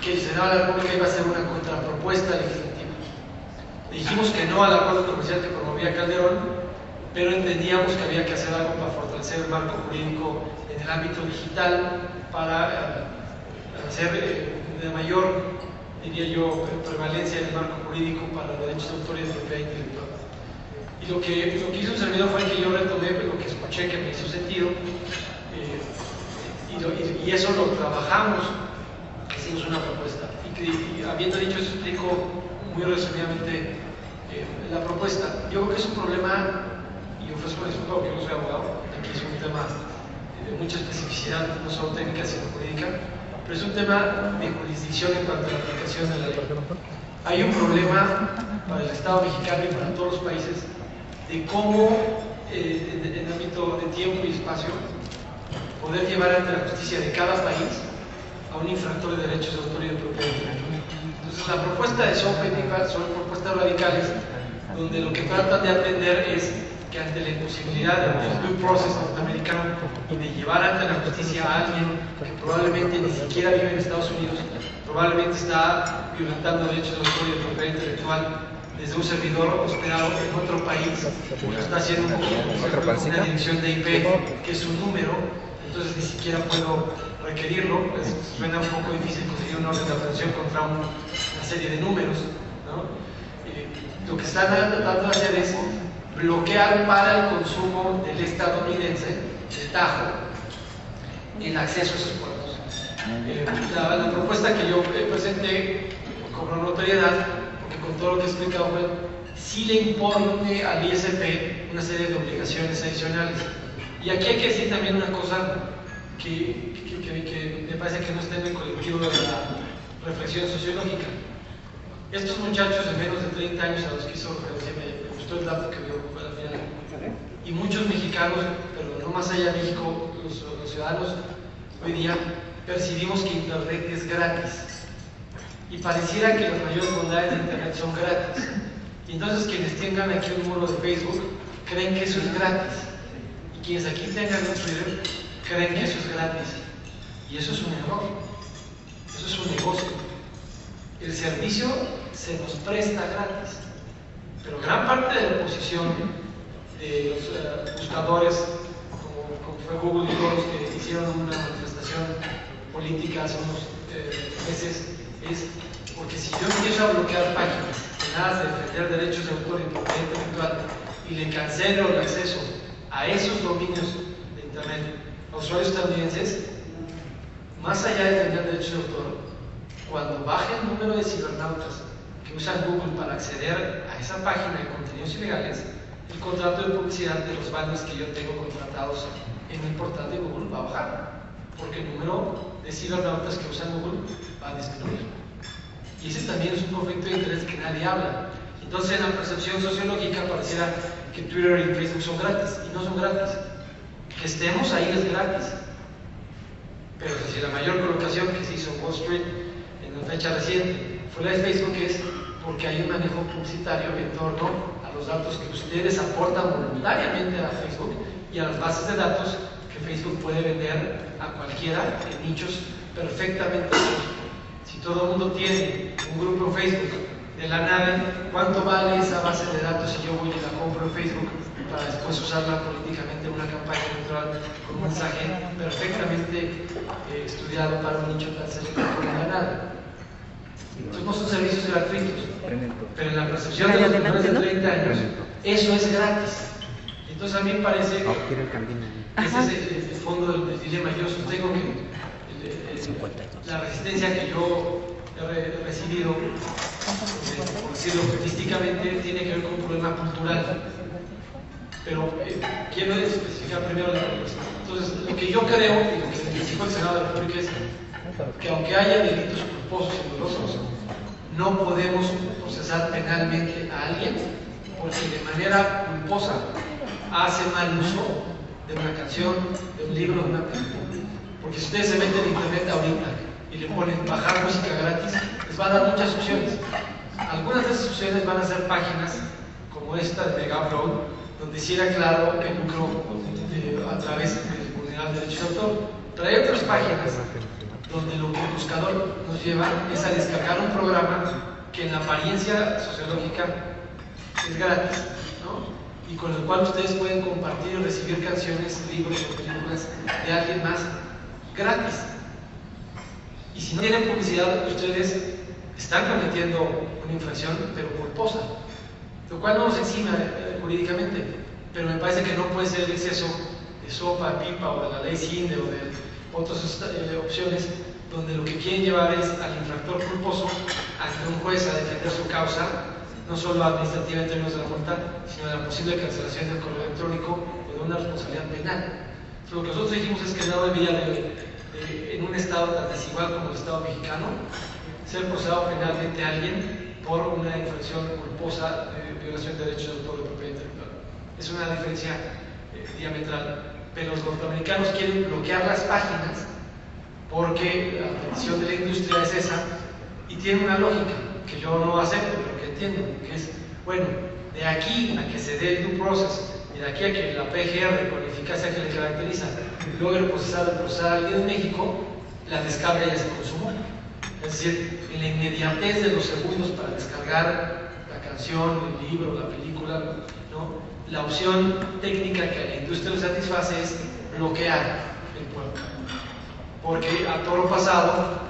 Speaker 4: que el Senado de la República iba a hacer una contrapropuesta legislativa. Dijimos que no al acuerdo comercial que promovía Calderón, pero entendíamos que había que hacer algo para fortalecer el marco jurídico en el ámbito digital para hacer de mayor, diría yo, prevalencia del marco jurídico para los derechos de autor y de propiedad intelectual. Y lo que hizo el servidor fue que yo retomé lo que escuché que me hizo sentido y eso lo trabajamos, hicimos una propuesta. Y habiendo dicho eso, explico muy resumidamente la propuesta. Yo creo que es un problema, y ofrezco disculpa porque yo no soy abogado, aquí es un tema de mucha especificidad, no solo técnica sino jurídica, pero es un tema de jurisdicción en cuanto a la aplicación de la ley. Hay un problema para el Estado mexicano y para todos los países de cómo, en el ámbito de tiempo y espacio, poder llevar ante la justicia de cada país a un infractor de derechos de autor y de propiedad intelectual. Entonces, Entonces la propuesta de SoftPaper son propuestas radicales donde lo que tratan de atender es que ante la imposibilidad del due process norteamericano y de llevar ante la justicia a alguien que probablemente ni siquiera vive en Estados Unidos, probablemente está violentando derechos de autor y de propiedad intelectual desde un servidor hospedado en otro país, lo está haciendo con una dirección de IP que es un número, entonces ni siquiera puedo requerirlo, pues suena un poco difícil conseguir una orden de aprehensión contra una serie de números, ¿no? Lo que están tratando de hacer es bloquear para el consumo del estadounidense, de tajo, el acceso a esos puertos. La propuesta que yo presenté cobró notoriedad porque con todo lo que he explicado, bueno, sí le impone al ISP una serie de obligaciones adicionales. Y aquí hay que decir también una cosa que me parece que no está en el colectivo de la reflexión sociológica. Estos muchachos de menos de 30 años a los que hizo referencia, me gustó el dato que dio al final, y muchos mexicanos, pero no más allá de México, los ciudadanos hoy día percibimos que Internet es gratis y pareciera que las mayores bondades de Internet son gratis, y entonces quienes tengan aquí un muro de Facebook creen que eso es gratis, y quienes aquí tengan un Twitter creen que eso es gratis, y eso es un error, eso es un negocio. El servicio se nos presta gratis, pero gran parte de la oposición de los buscadores, como fue Google y todos los que hicieron una manifestación política hace unos meses, es porque si yo empiezo a bloquear páginas en aras de defender derechos de autor y propiedad intelectual y le cancelo el acceso a esos dominios de Internet a usuarios estadounidenses, más allá de defender derechos de autor, cuando baje el número de cibernautas que usan Google para acceder a esa página de contenidos ilegales, el contrato de publicidad de los banners que yo tengo contratados en mi portal de Google va a bajar, porque el número de cibernautas que usan Google va a disminuir. Y ese también es un conflicto de interés que nadie habla. Entonces, en la percepción sociológica pareciera que Twitter y Facebook son gratis, y no son gratis. Que estemos ahí es gratis. Pero si la mayor colocación que se hizo en Wall Street en fecha reciente fue la de Facebook, es porque hay un manejo publicitario en torno a los datos que ustedes aportan voluntariamente a Facebook y a las bases de datos que Facebook puede vender a cualquiera en nichos perfectamente. Si todo el mundo tiene un grupo Facebook de la nave, ¿cuánto vale esa base de datos si yo voy y la compro en Facebook para después usarla políticamente en una campaña electoral con un mensaje perfectamente estudiado para un nicho tan selecto como la nave? Entonces no son servicios gratuitos, pero en la percepción de los menores de 30 años, eso es gratis. Entonces a mí me parece que ese es el fondo del dilema. Yo sostengo que la resistencia que yo he recibido, por decirlo artísticamente, tiene que ver con un problema cultural. Pero quiero especificar primero la propuesta. Entonces, lo que yo creo, y lo que dijo el Senado de la República, es que aunque haya delitos culposos y dolosos, no podemos procesar penalmente a alguien porque de manera culposa hace mal uso de una canción, de un libro, de una película. Porque si ustedes se meten en Internet ahorita y le ponen bajar música gratis, les va a dar muchas opciones. Algunas de esas opciones van a ser páginas como esta de Mega Upload, donde sí era claro el lucro a través de vulnerar derechos de autor. Pero hay otras páginas donde lo que el buscador nos lleva es a descargar un programa que en la apariencia sociológica es gratis, ¿no? Y con el cual ustedes pueden compartir y recibir canciones, libros o películas de alguien más gratis. Y si no tienen publicidad, ustedes están cometiendo una infracción, pero culposa, lo cual no nos exime jurídicamente, pero me parece que no puede ser el exceso de SOPA, PIPA o de la ley CINDE o de otras opciones donde lo que quieren llevar es al infractor culposo ante un juez a defender su causa, no solo administrativa en términos de la multa, sino de la posible cancelación del correo electrónico o de una responsabilidad penal. Entonces, lo que nosotros dijimos es que no debería en un estado tan desigual como el estado mexicano ser procesado penalmente a alguien por una infracción culposa de violación de derechos de autor de propiedad intelectual. Es una diferencia diametral. Pero los norteamericanos quieren bloquear las páginas porque la petición de la industria es esa, Y tiene una lógica que yo no acepto, pero que entiendo, que es, bueno, de aquí a que se dé el due process y de aquí a que la PGR, con la eficacia que le caracteriza, logre procesar a alguien en México, la descarga ya se consumó. Es decir, en la inmediatez de los segundos para descargar la canción, el libro, la película, ¿no? La opción técnica que a la industria le satisface es bloquear el puerto. Porque a toro pasado,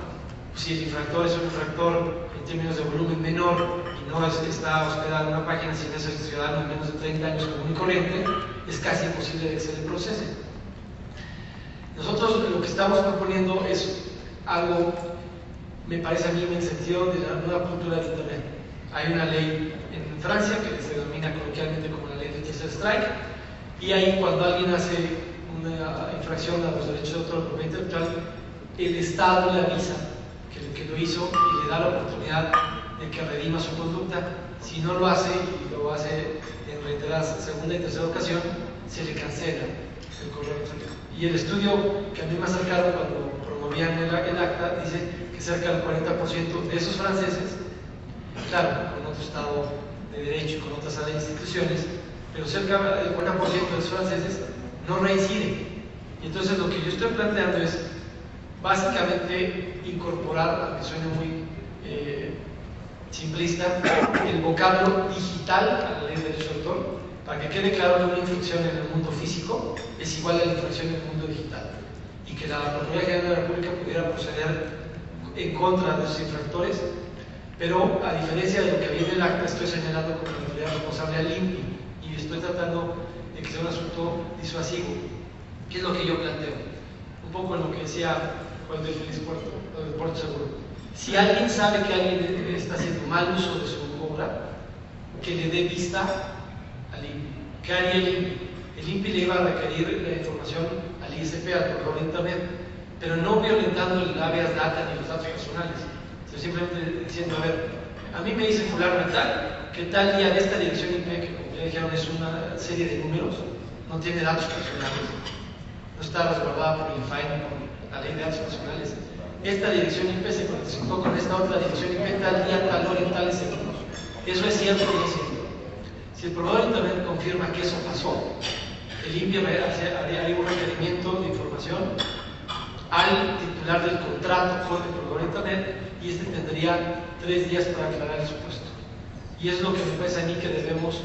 Speaker 4: si el infractor es un infractor en términos de volumen menor y no está hospedado en una página sin ser ciudadano de menos de 30 años común y corriente, es casi imposible de que se le procese. Nosotros lo que estamos proponiendo es algo, me parece a mí, en el sentido de la nueva cultura de Internet. Hay una ley en Francia que se denomina coloquialmente como la ley del tercer strike, y ahí cuando alguien hace una infracción a los derechos de autor de propiedad intelectual, el Estado le avisa que lo hizo y le da la oportunidad de que redima su conducta. Si no lo hace, y lo hace en reiteradas segunda y tercera ocasión, se le cancela el correo electrónico. Y el estudio que a mí me acercaron cuando promovían el acta dice que cerca del 40% de esos franceses, claro, con otro Estado de Derecho y con otras instituciones, pero cerca del 40% de esos franceses no reinciden. Y entonces lo que yo estoy planteando es básicamente incorporar, aunque suene muy simplista, el vocablo digital a la ley de derecho de autor, para que quede claro que una infracción en el mundo físico es igual a la infracción en el mundo digital, y que la Procuraduría General de la República pudiera proceder en contra de esos infractores, pero a diferencia de lo que había en el acta, estoy señalando como la autoridad responsable al INPI y estoy tratando de que sea un asunto disuasivo. ¿Qué es lo que yo planteo? Un poco en lo que decía Juan del Feliz Puerto, del Puerto Seguro. Si alguien sabe que alguien está haciendo mal uso de su obra, que le dé vista al INPI. ¿Qué haría el INPI? El INPI le iba a requerir la información al ISP, al corredor de Internet, pero no violentando el habeas data ni los datos personales, sino simplemente diciendo, a ver, a mí me dice fulano y tal, que tal día de esta dirección IP, que como ya dijeron es una serie de números, no tiene datos personales, no está resguardada por el INFAI ni por la ley de datos personales. Esta dirección IP se conectó con esta otra dirección IP tal día, tal hora, en tales segundos. Eso es cierto o no es cierto. Si el proveedor de Internet confirma que eso pasó, el INPI haría un requerimiento de información al titular del contrato con el proveedor de Internet y este tendría 3 días para aclarar el supuesto. Y es lo que me parece a mí que debemos,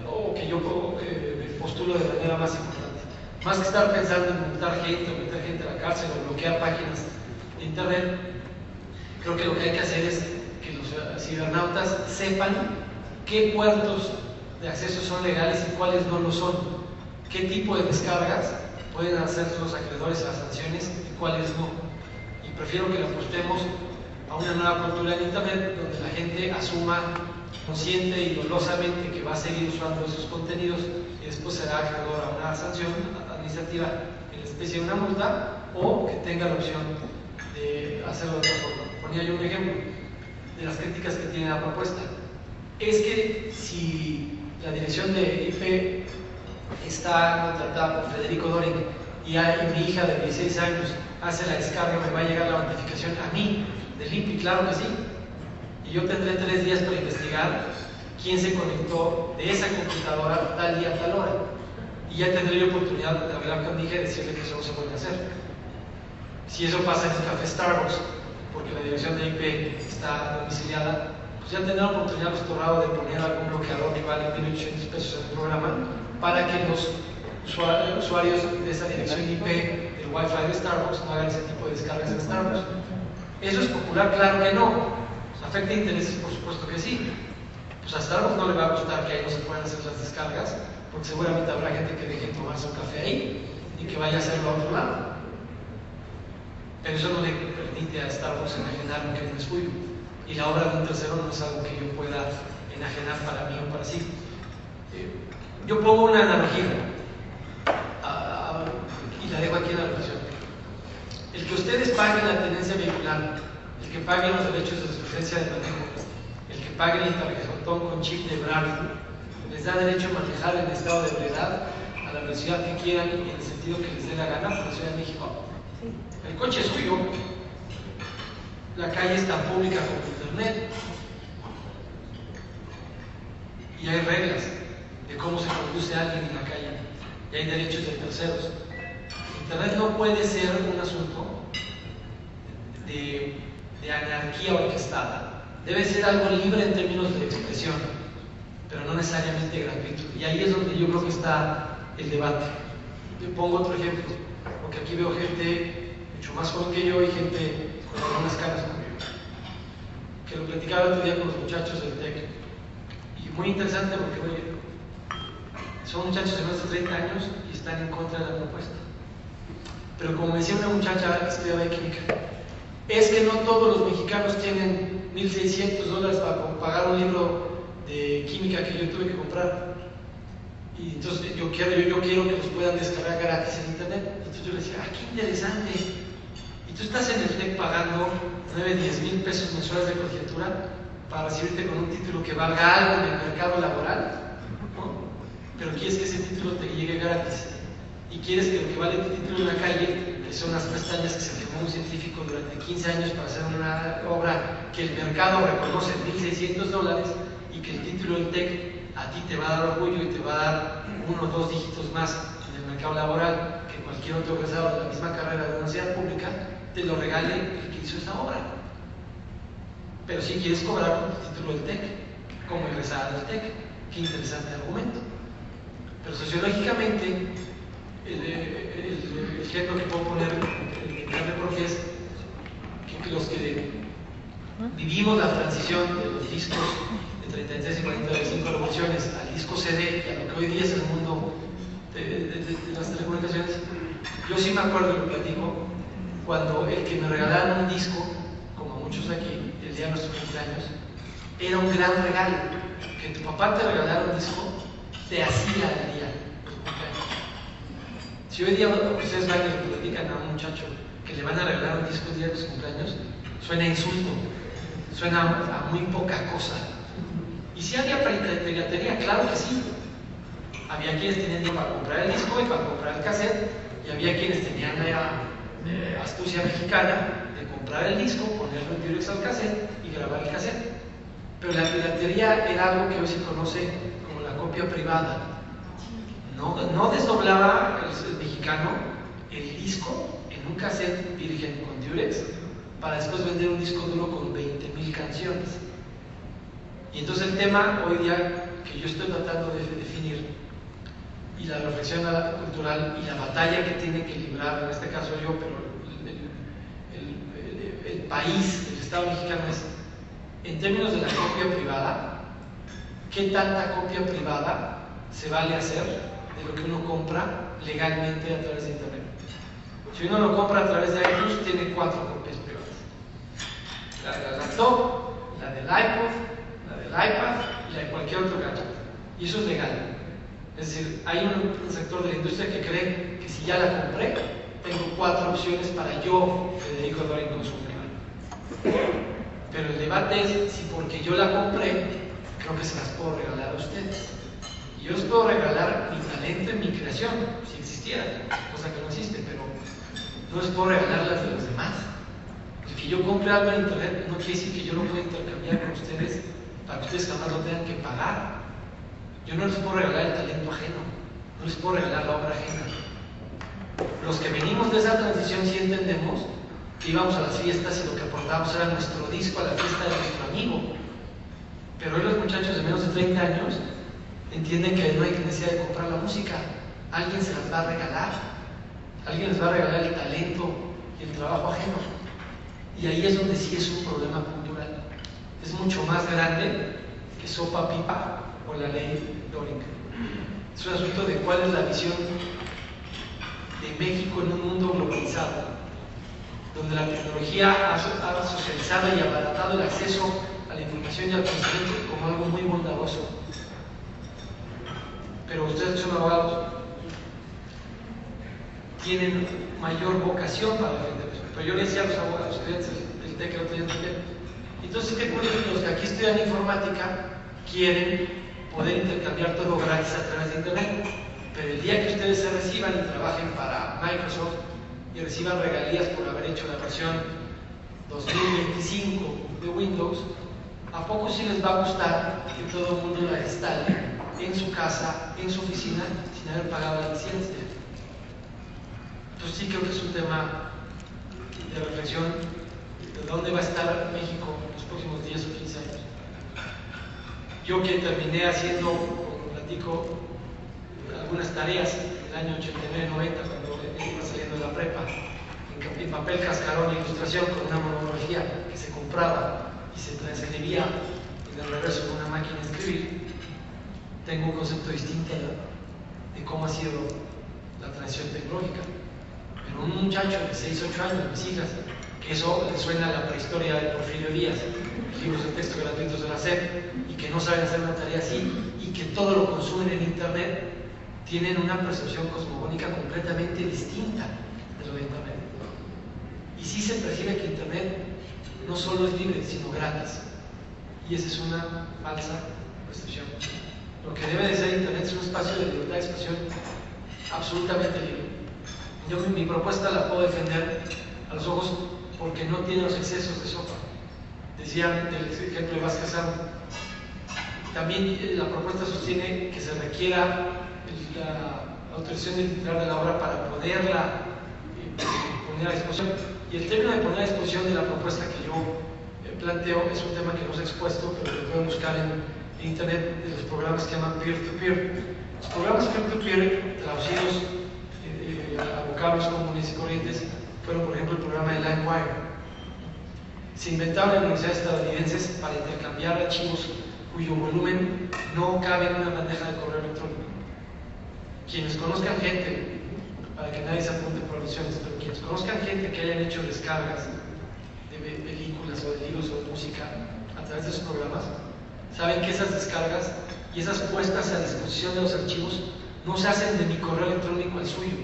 Speaker 4: o que yo postulo de manera más importante. Más que estar pensando en multar gente o meter gente a la cárcel o bloquear páginas de Internet, creo que lo que hay que hacer es que los cibernautas sepan qué puertos de acceso son legales y cuáles no lo son, qué tipo de descargas pueden hacer los acreedores a las sanciones y cuáles no. Y prefiero que le apostemos a una nueva cultura en Internet donde la gente asuma consciente y dolosamente que va a seguir usando esos contenidos y después será acreedor a una sanción administrativa en la especie de una multa, o que tenga la opción de hacerlo de otra forma. Ponía yo un ejemplo de las críticas que tiene la propuesta. Es que si la dirección de IP está contratada por Federico Doring y mi hija de 16 años hace la descarga, me va a llegar la notificación a mí del INPI, claro que sí. Y yo tendré 3 días para investigar quién se conectó de esa computadora tal día, tal hora. Y ya tendré la oportunidad de hablar con mi hija y decirle que eso no se puede hacer. Si eso pasa en el café Starbucks, porque la dirección de IP está domiciliada, pues ya tendré la oportunidad restaurada de poner algún bloqueador que vale 1.800 pesos en el programa para que los usuarios de esa dirección IP del Wi-Fi de Starbucks no hagan ese tipo de descargas en Starbucks. ¿Eso es popular? Claro que no. ¿Afecta intereses? Por supuesto que sí. Pues a Starbucks no le va a gustar que ahí no se puedan hacer las descargas, porque seguramente habrá gente que deje de tomarse un café ahí y que vaya a hacerlo a otro lado. Pero eso no le permite a Starbucks enajenar lo que no es suyo. Y la obra de un tercero no es algo que yo pueda enajenar para mí o para sí. Yo pongo una analogía y la dejo aquí en la reflexión. El que ustedes paguen la tenencia vehicular, el que paguen los derechos de licencia de manejo, el que paguen el tarjetón con chip de Braille, les da derecho a manejar en estado de ebriedad a la velocidad que quieran y en el sentido que les dé la gana por la Ciudad de México. El coche es suyo. la calle es tan pública como Internet. Y hay reglas de cómo se conduce alguien en la calle. Y hay derechos de terceros. Internet no puede ser un asunto de anarquía orquestada. Debe ser algo libre en términos de expresión, pero no necesariamente gratuito. Y ahí es donde yo creo que está el debate. Yo pongo otro ejemplo, porque aquí veo gente mucho más joven que yo y gente con algunas caras como yo, que lo platicaba el otro día con los muchachos del TEC. Y muy interesante porque, oye, son muchachos de más de 30 años y están en contra de la propuesta. Pero como me decía una muchacha que estudiaba química, es que no todos los mexicanos tienen $1,600 para pagar un libro de química que yo tuve que comprar. Y entonces yo quiero que los puedan descargar gratis en internet. Entonces yo le decía, qué interesante. Y tú estás en el TEC pagando 9-10 mil pesos mensuales de colegiatura para recibirte con un título que valga algo en el mercado laboral, ¿no? Pero quieres que ese título te llegue gratis. Y quieres que lo que vale tu título en la calle, que son las pestañas que se firmó un científico durante 15 años para hacer una obra que el mercado reconoce en $1,600, y que el título del TEC a ti te va a dar orgullo y te va a dar 1 o 2 dígitos más en el mercado laboral que cualquier otro egresado de la misma carrera de la universidad pública, te lo regale el que hizo esa obra. Pero si quieres cobrar por tu título del TEC, como egresada del TEC, qué interesante argumento. Pero sociológicamente, el ejemplo que puedo poner en carne propia es que los que vivimos la transición de los discos de 33 y 45 revoluciones al disco CD y a lo que hoy día es el mundo de las telecomunicaciones, yo sí me acuerdo y lo platico, cuando el que me regalaron un disco, como a muchos aquí, el día de nuestros cumpleaños, era un gran regalo. Que tu papá te regalara un disco te hacía el día de tu cumpleaños. Si hoy día ustedes van y le platican a un muchacho que le van a regalar un disco el día de su cumpleaños, suena a insulto, suena a muy poca cosa. Y si había piratería, claro que sí. Había quienes tenían dinero para comprar el disco y para comprar el cassette, y había quienes tenían la astucia mexicana de comprar el disco, ponerlo en Durex al cassette y grabar el cassette. Pero la piratería era algo que hoy se conoce como la copia privada. No desdoblaba el mexicano el disco en un cassette virgen con Durex para después vender un disco duro con 20,000 canciones. Y entonces el tema hoy día que yo estoy tratando de definir, y la reflexión cultural y la batalla que tiene que librar, en este caso yo, pero el país, el Estado mexicano, es en términos de la copia privada, ¿qué tanta copia privada se vale hacer de lo que uno compra legalmente a través de internet? Si uno lo compra a través de iTunes, tiene 4 copias privadas: la de la laptop, la del iPod, la del iPad y la de cualquier otro gadget. Y eso es legal. Es decir, hay un sector de la industria que cree que si ya la compré, tengo 4 opciones para yo, Federico Dorin, consumirla. Pero el debate es si porque yo la compré, creo que se las puedo regalar a ustedes. Y yo les puedo regalar mi talento y mi creación, si existiera, cosa que no existe, pero no les puedo regalar las de los demás. El que yo compre algo en internet no quiere decir que yo lo pueda intercambiar con ustedes para que ustedes jamás lo tengan que pagar. Yo no les puedo regalar el talento ajeno, no les puedo regalar la obra ajena. Los que venimos de esa transición sí entendemos que íbamos a las fiestas y lo que aportábamos era nuestro disco a la fiesta de nuestro amigo. Pero hoy los muchachos de menos de 30 años entienden que no hay necesidad de comprar la música. Alguien se las va a regalar. Alguien les va a regalar el talento y el trabajo ajeno. Y ahí es donde sí es un problema cultural. Es mucho más grande que sopa pipa o la ley Doring. Es un asunto de cuál es la visión de México en un mundo globalizado, donde la tecnología ha socializado y abaratado el acceso a la información y al conocimiento como algo muy bondadoso. Pero ustedes son abogados, tienen mayor vocación para defender eso. Pero yo le decía a los abogados, estudiantes del TEC, el otro día también, entonces qué curioso, los que aquí estudian informática quieren poder intercambiar todo gratis a través de internet, pero el día que ustedes se reciban y trabajen para Microsoft y reciban regalías por haber hecho la versión 2025 de Windows, ¿a poco sí les va a gustar que todo el mundo la instale en su casa, en su oficina, sin haber pagado la licencia? Entonces sí creo que es un tema de reflexión de dónde va a estar México en los próximos 10 o 15 años. Yo que terminé haciendo, como platico, algunas tareas en el año 89-90, cuando iba saliendo de la prepa, en papel cascarón e ilustración con una monografía que se compraba y se transcribía en el reverso de una máquina de escribir, tengo un concepto distinto de cómo ha sido la transición tecnológica. Pero un muchacho de 6, 8 años, mis hijas, que eso le suena a la prehistoria de Porfirio Díaz, libros de texto gratuitos de la SEP, y que no saben hacer una tarea así, y que todo lo consumen en Internet, tienen una percepción cosmogónica completamente distinta de lo de Internet. Y sí se percibe que Internet no solo es libre, sino gratis. Y esa es una falsa percepción. Lo que debe de ser Internet es un espacio de libertad de expresión absolutamente libre. Yo mi propuesta la puedo defender a los ojos porque no tiene los excesos de sopa. Decían del ejemplo de Vázquez Amo. También la propuesta sostiene que se requiera la autorización del titular de la obra para poderla poner a disposición. Y el término de poner a disposición de la propuesta que yo planteo es un tema que no se ha expuesto, pero que pueden buscar en Internet, de los programas que llaman peer-to-peer. Los programas peer-to-peer, traducidos a vocablos comunes y corrientes, fueron, por ejemplo, el programa de LimeWire. Se inventaron en universidades estadounidenses para intercambiar archivos cuyo volumen no cabe en una bandeja de correo electrónico. Quienes conozcan gente, para que nadie se apunte por alusiones, pero quienes conozcan gente que hayan hecho descargas de películas o de libros o de música a través de sus programas, saben que esas descargas y esas puestas a disposición de los archivos no se hacen de mi correo electrónico al suyo,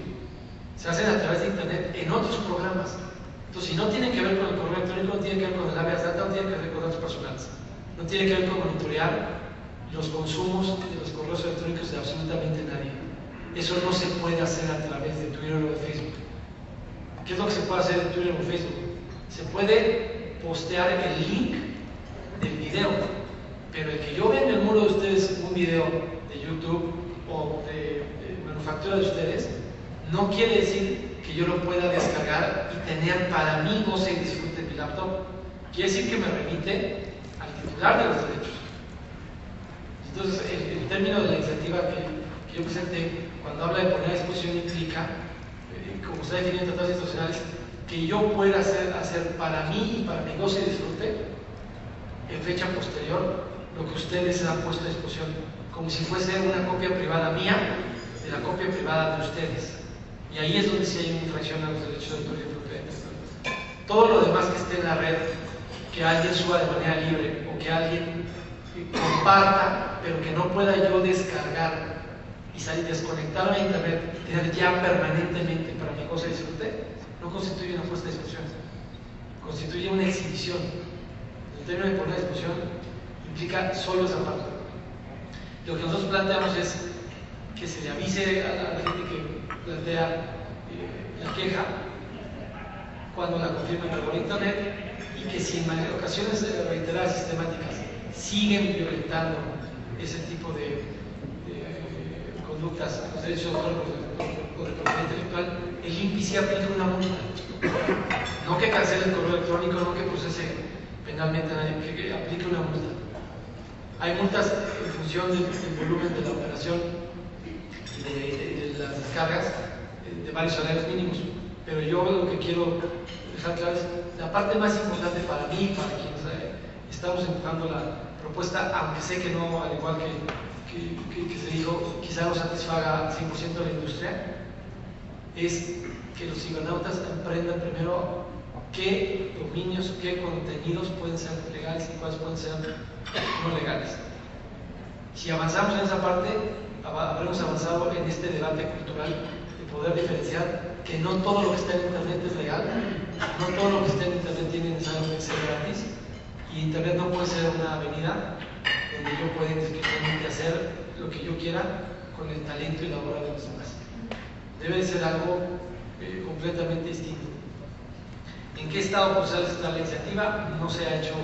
Speaker 4: se hacen a través de Internet en otros programas. Entonces, si no tiene que ver con el correo electrónico, no tiene que ver con el habeas data, no tiene que ver con datos personales, no tiene que ver con monitorear los consumos de los correos electrónicos de absolutamente nadie. Eso no se puede hacer a través de Twitter o de Facebook. ¿Qué es lo que se puede hacer en Twitter o Facebook? Se puede postear el link del video, pero el que yo vea en el muro de ustedes un video de YouTube o de manufactura de ustedes, no quiere decir que yo lo pueda descargar y tener para mí goce y disfrute en mi laptop. Quiere decir que me remite al titular de los derechos. Entonces, el término de la iniciativa que yo presenté, cuando habla de poner a disposición, implica, como está definido en tratados institucionales, que yo pueda hacer para mí y para mi goce y disfrute, en fecha posterior, lo que ustedes han puesto a disposición, como si fuese una copia privada mía de la copia privada de ustedes. Y ahí es donde sí hay una infracción a los derechos de autor y propiedad. Todo lo demás que esté en la red, que alguien suba de manera libre o que alguien comparta, pero que no pueda yo descargar y desconectarme a Internet y tener ya permanentemente para mi goce y disfrute, no constituye una puesta a disposición, constituye una exhibición. El término de poner a disposición implica solo esa parte. Lo que nosotros planteamos es que se le avise a la gente que plantea la queja cuando la confirmen por Internet, y que si en ocasiones reiteradas sistemáticas siguen violentando ese tipo de conductas a los derechos de autor o de propiedad intelectual, el INPI sí aplica una multa. No que cancele el correo electrónico, no que procese penalmente a nadie, que aplique una multa. Hay multas en función del volumen de la operación de las descargas de varios salarios mínimos, pero yo lo que quiero dejar claro es la parte más importante para mí, para quienes estamos empujando la propuesta, aunque sé que no, al igual que se dijo, quizá no satisfaga al 100% de la industria, es que los cibernautas aprendan primero qué dominios, qué contenidos pueden ser legales y cuáles pueden ser no legales. Si avanzamos en esa parte, habremos avanzado en este debate cultural de poder diferenciar que no todo lo que está en Internet es legal, no todo lo que está en Internet tiene necesariamente ser gratis, y Internet no puede ser una avenida donde yo pueda indiscriminadamente hacer lo que yo quiera con el talento y la obra de los demás. Debe de ser algo completamente distinto. ¿En qué estado procesal está la iniciativa? No se ha hecho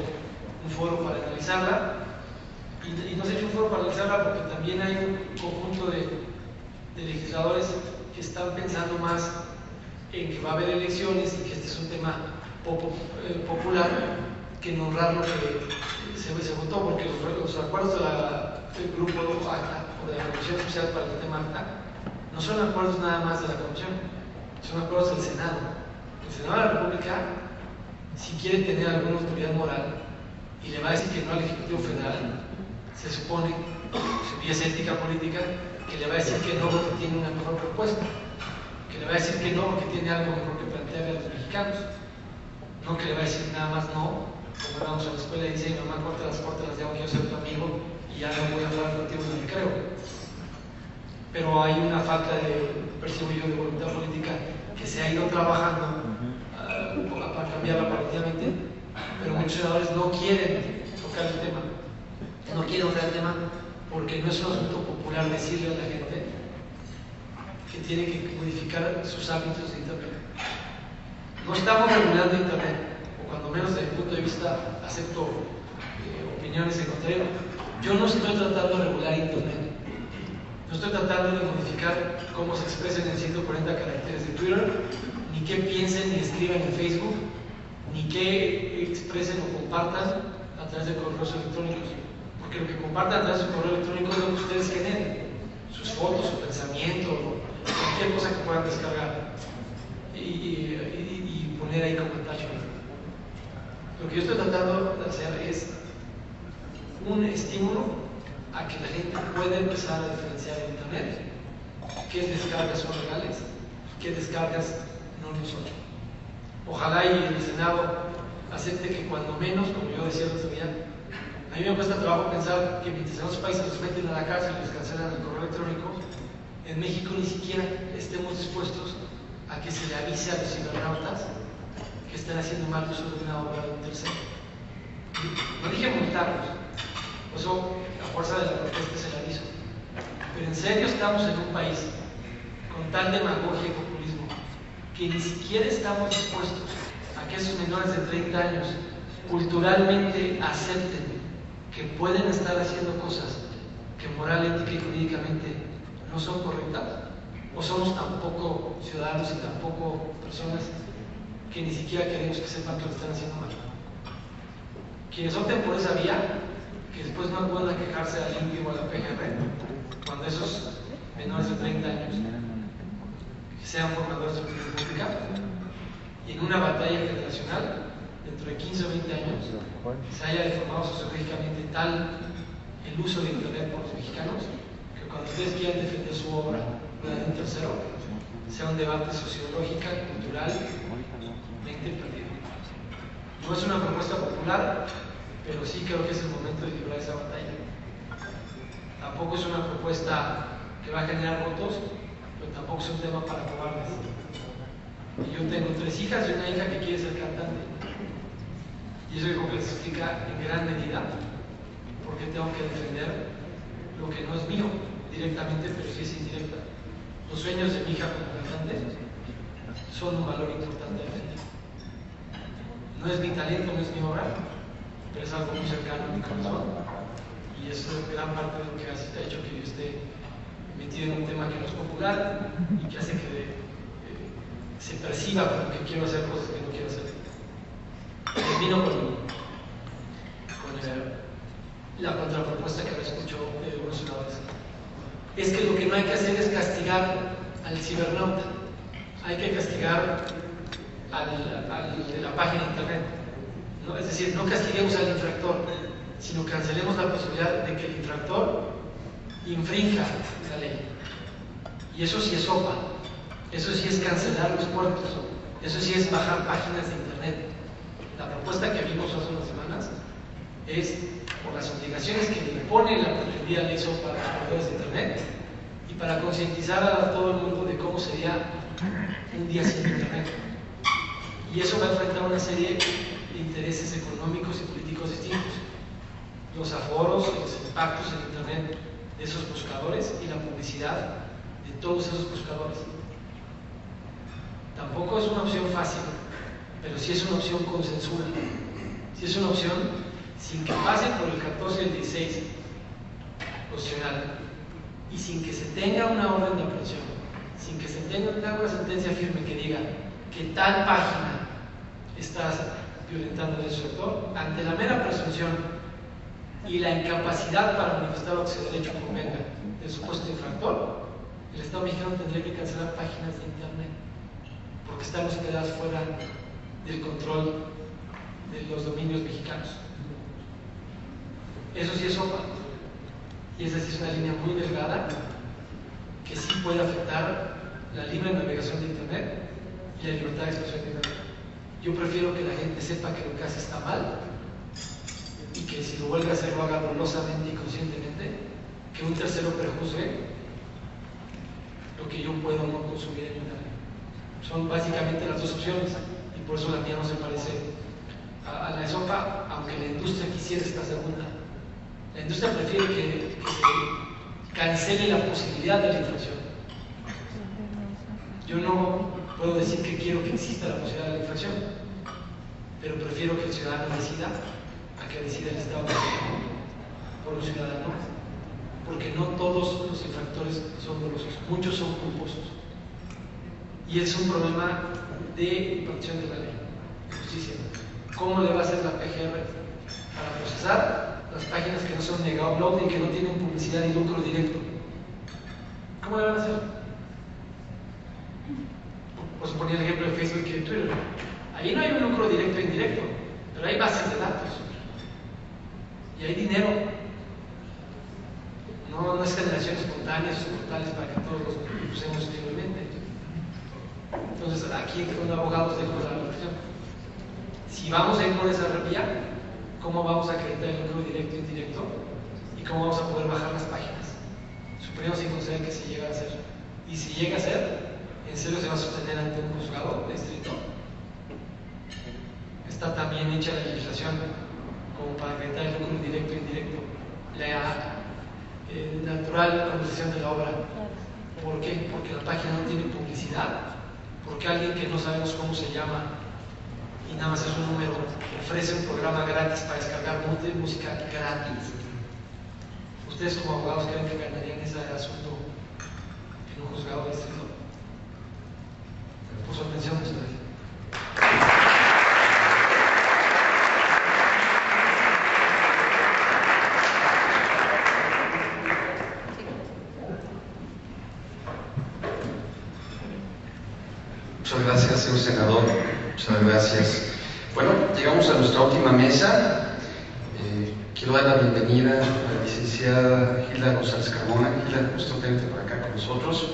Speaker 4: un foro para analizarla. Y no se ha hecho un foro para analizarla porque también hay un conjunto de legisladores que están pensando más en que va a haber elecciones y que este es un tema popular que en honrar lo que se votó, porque los acuerdos del grupo ACTA o de la Comisión Especial para el tema ACTA no son acuerdos nada más de la Comisión, son acuerdos del Senado. El Senado de la República, si quiere tener alguna autoridad moral y le va a decir que no al Ejecutivo Federal, se supone, su vía es ética política, que le va a decir que no porque tiene una mejor propuesta, que le va a decir que no porque tiene algo mejor que plantearle a los mexicanos, no que le va a decir nada más no, como vamos a la escuela y dice, mamá, córtalas, ya quiero ser tu amigo y ya no voy a hablar contigo ni creo. Pero hay una falta percibo yo, de voluntad política que se ha ido trabajando para cambiarla paulatinamente, pero muchos senadores no quieren tocar el tema. No quiero tocar el tema porque no es un asunto popular decirle a la gente que tiene que modificar sus hábitos de Internet. No estamos regulando Internet, o cuando menos desde mi punto de vista acepto opiniones en contrario. Yo no estoy tratando de regular Internet. No estoy tratando de modificar cómo se expresen en 140 caracteres de Twitter, ni qué piensen ni escriban en Facebook, ni qué expresen o compartan a través de correos electrónicos. Porque lo que compartan a través de su correo electrónico es lo que ustedes generen, sus fotos, su pensamiento, cualquier cosa que puedan descargar y poner ahí como attachment. Lo que yo estoy tratando de hacer es un estímulo a que la gente pueda empezar a diferenciar en Internet qué descargas son legales, qué descargas no lo son. Ojalá y el Senado acepte que cuando menos, como yo decía el otro día, a mí me cuesta trabajo pensar que mientras en otros países los meten a la cárcel y les cancelan el correo electrónico, en México ni siquiera estemos dispuestos a que se le avise a los cibernautas que están haciendo mal uso de una obra de un tercero. No dije multarlos, eso a fuerza de la protesta se la aviso. Pero en serio estamos en un país con tal demagogia y populismo que ni siquiera estamos dispuestos a que esos menores de 30 años culturalmente acepten que pueden estar haciendo cosas que moral, ética y jurídicamente no son correctas. O somos tan poco ciudadanos y tan poco personas que ni siquiera queremos que sepan que lo están haciendo mal. Quienes opten por esa vía, que después no acudan a quejarse al INPI o a la PGR, cuando esos menores de 30 años sean formadores de opinión pública, y en una batalla generacional, dentro de 15 o 20 años, se haya deformado sociológicamente tal el uso de Internet por los mexicanos, que cuando ustedes quieran defender su obra, la de un tercero, sea un debate sociológico, culturalmente perdido. No es una propuesta popular, pero sí creo que es el momento de librar esa batalla. Tampoco es una propuesta que va a generar votos, pero tampoco es un tema para cobardes. Y yo tengo 3 hijas y una hija que quiere ser cantante. Y eso yo creo que les explica en gran medida por qué tengo que defender lo que no es mío directamente, pero sí es indirecta. Los sueños de mi hija como cantante son un valor importante de defender. No es mi talento, no es mi obra, pero es algo muy cercano a mi corazón. Y es gran parte de lo que ha hecho que yo esté metido en un tema que no es popular y que hace que se perciba como que quiero hacer cosas que no quiero hacer. Termino con la contrapropuesta que me escuchó de algunos senadores. Es que lo que no hay que hacer es castigar al cibernauta, hay que castigar de la página de internet. ¿No? Es decir, no castiguemos al infractor, sino cancelemos la posibilidad de que el infractor infrinja la ley. Y eso sí es OPA, eso sí es cancelar los puertos, eso sí es bajar páginas de internet. La propuesta que vimos hace unas semanas es por las obligaciones que le impone la pretendida ley SOPA a los proveedores de internet y para concientizar a todo el mundo de cómo sería un día sin internet. Y eso va a enfrentar una serie de intereses económicos y políticos distintos. Los aforos, los impactos en internet de esos buscadores y la publicidad de todos esos buscadores. Tampoco es una opción fácil pero sí es una opción con censura, sí es una opción sin que pase por el 14 y el 16 constitucional y sin que se tenga una orden de aprehensión, sin que se tenga una sentencia firme que diga que tal página está violentando el derecho de autor. Ante la mera presunción y la incapacidad para manifestar lo que ese derecho convenga del supuesto infractor, el Estado mexicano tendría que cancelar páginas de internet porque estamos quedados fuera del control de los dominios mexicanos. Eso sí es OPA, y esa sí es una línea muy delgada que sí puede afectar la libre navegación de internet y la libertad de expresión de internet. Yo prefiero que la gente sepa que lo que hace está mal y que si lo vuelve a hacer lo haga dolosamente y conscientemente, que un tercero prejuzgue lo que yo puedo o no consumir en internet. Son básicamente las dos opciones y por eso la mía no se parece a la de SOPA, aunque la industria quisiera esta segunda. La industria prefiere que se cancele la posibilidad de la infracción. Yo no puedo decir que quiero que exista la posibilidad de la infracción, pero prefiero que el ciudadano decida a que decida el Estado por un ciudadano, porque no todos los infractores son dolosos, muchos son culposos. Y es un problema de impartición de la ley, de justicia. ¿Cómo le va a hacer la PGR para procesar las páginas que no son mega upload y que no tienen publicidad y lucro directo? ¿Cómo le van a hacer? Pues ponía el ejemplo de Facebook y de Twitter. Ahí no hay un lucro directo e indirecto, pero hay bases de datos y hay dinero. No es generación espontánea, son portales para que todos los usemos libremente. Entonces, aquí con abogados dejo la reflexión. Si vamos a ir por esa vía, ¿cómo vamos a acreditar el lucro directo e indirecto? ¿Y cómo vamos a poder bajar las páginas? Suponemos sin conceder que se llega a hacer. Y si llega a ser, ¿en serio se va a sostener ante un juzgado de distrito? Está también hecha la legislación como para acreditar el lucro directo e indirecto. La natural conversación de la obra. ¿Por qué? Porque la página no tiene publicidad. Porque alguien que no sabemos cómo se llama y nada más es un número, ofrece un programa gratis para descargar música gratis. ¿Ustedes como abogados creen que ganarían ese asunto en un juzgado de distrito? Por su atención, muchas gracias.
Speaker 2: Muchas gracias, señor senador. Muchas gracias. Bueno, llegamos a nuestra última mesa. Quiero dar la bienvenida a la licenciada Gilda González Carmona. Gilda, justo vente por acá con nosotros.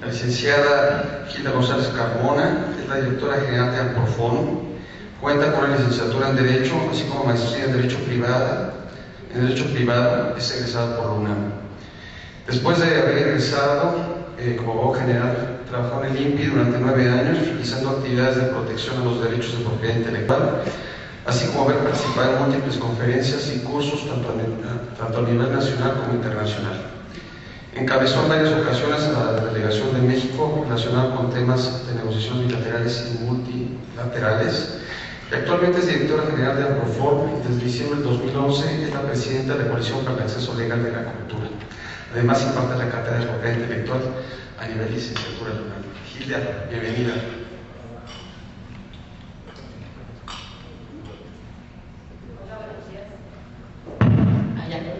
Speaker 2: La licenciada Gilda González Carmona es la directora general de Amprofon. Cuenta con una licenciatura en Derecho, así como maestría en Derecho Privado. Es egresada por la UNAM. Después de haber egresado como abogado general, trabajó en el INPI durante 9 años, realizando actividades de protección a los derechos de propiedad intelectual, así como haber participado en múltiples conferencias y cursos tanto a nivel nacional como internacional. Encabezó en varias ocasiones a la delegación de México relacionada con temas de negociaciones bilaterales y multilaterales. Y actualmente es directora general de Amproform y desde diciembre del 2011 es la presidenta de la Coalición para el Acceso Legal de la Cultura. Además imparte la cátedra de propiedad intelectual a nivel de licenciatura de UNAM. Gilda, bienvenida.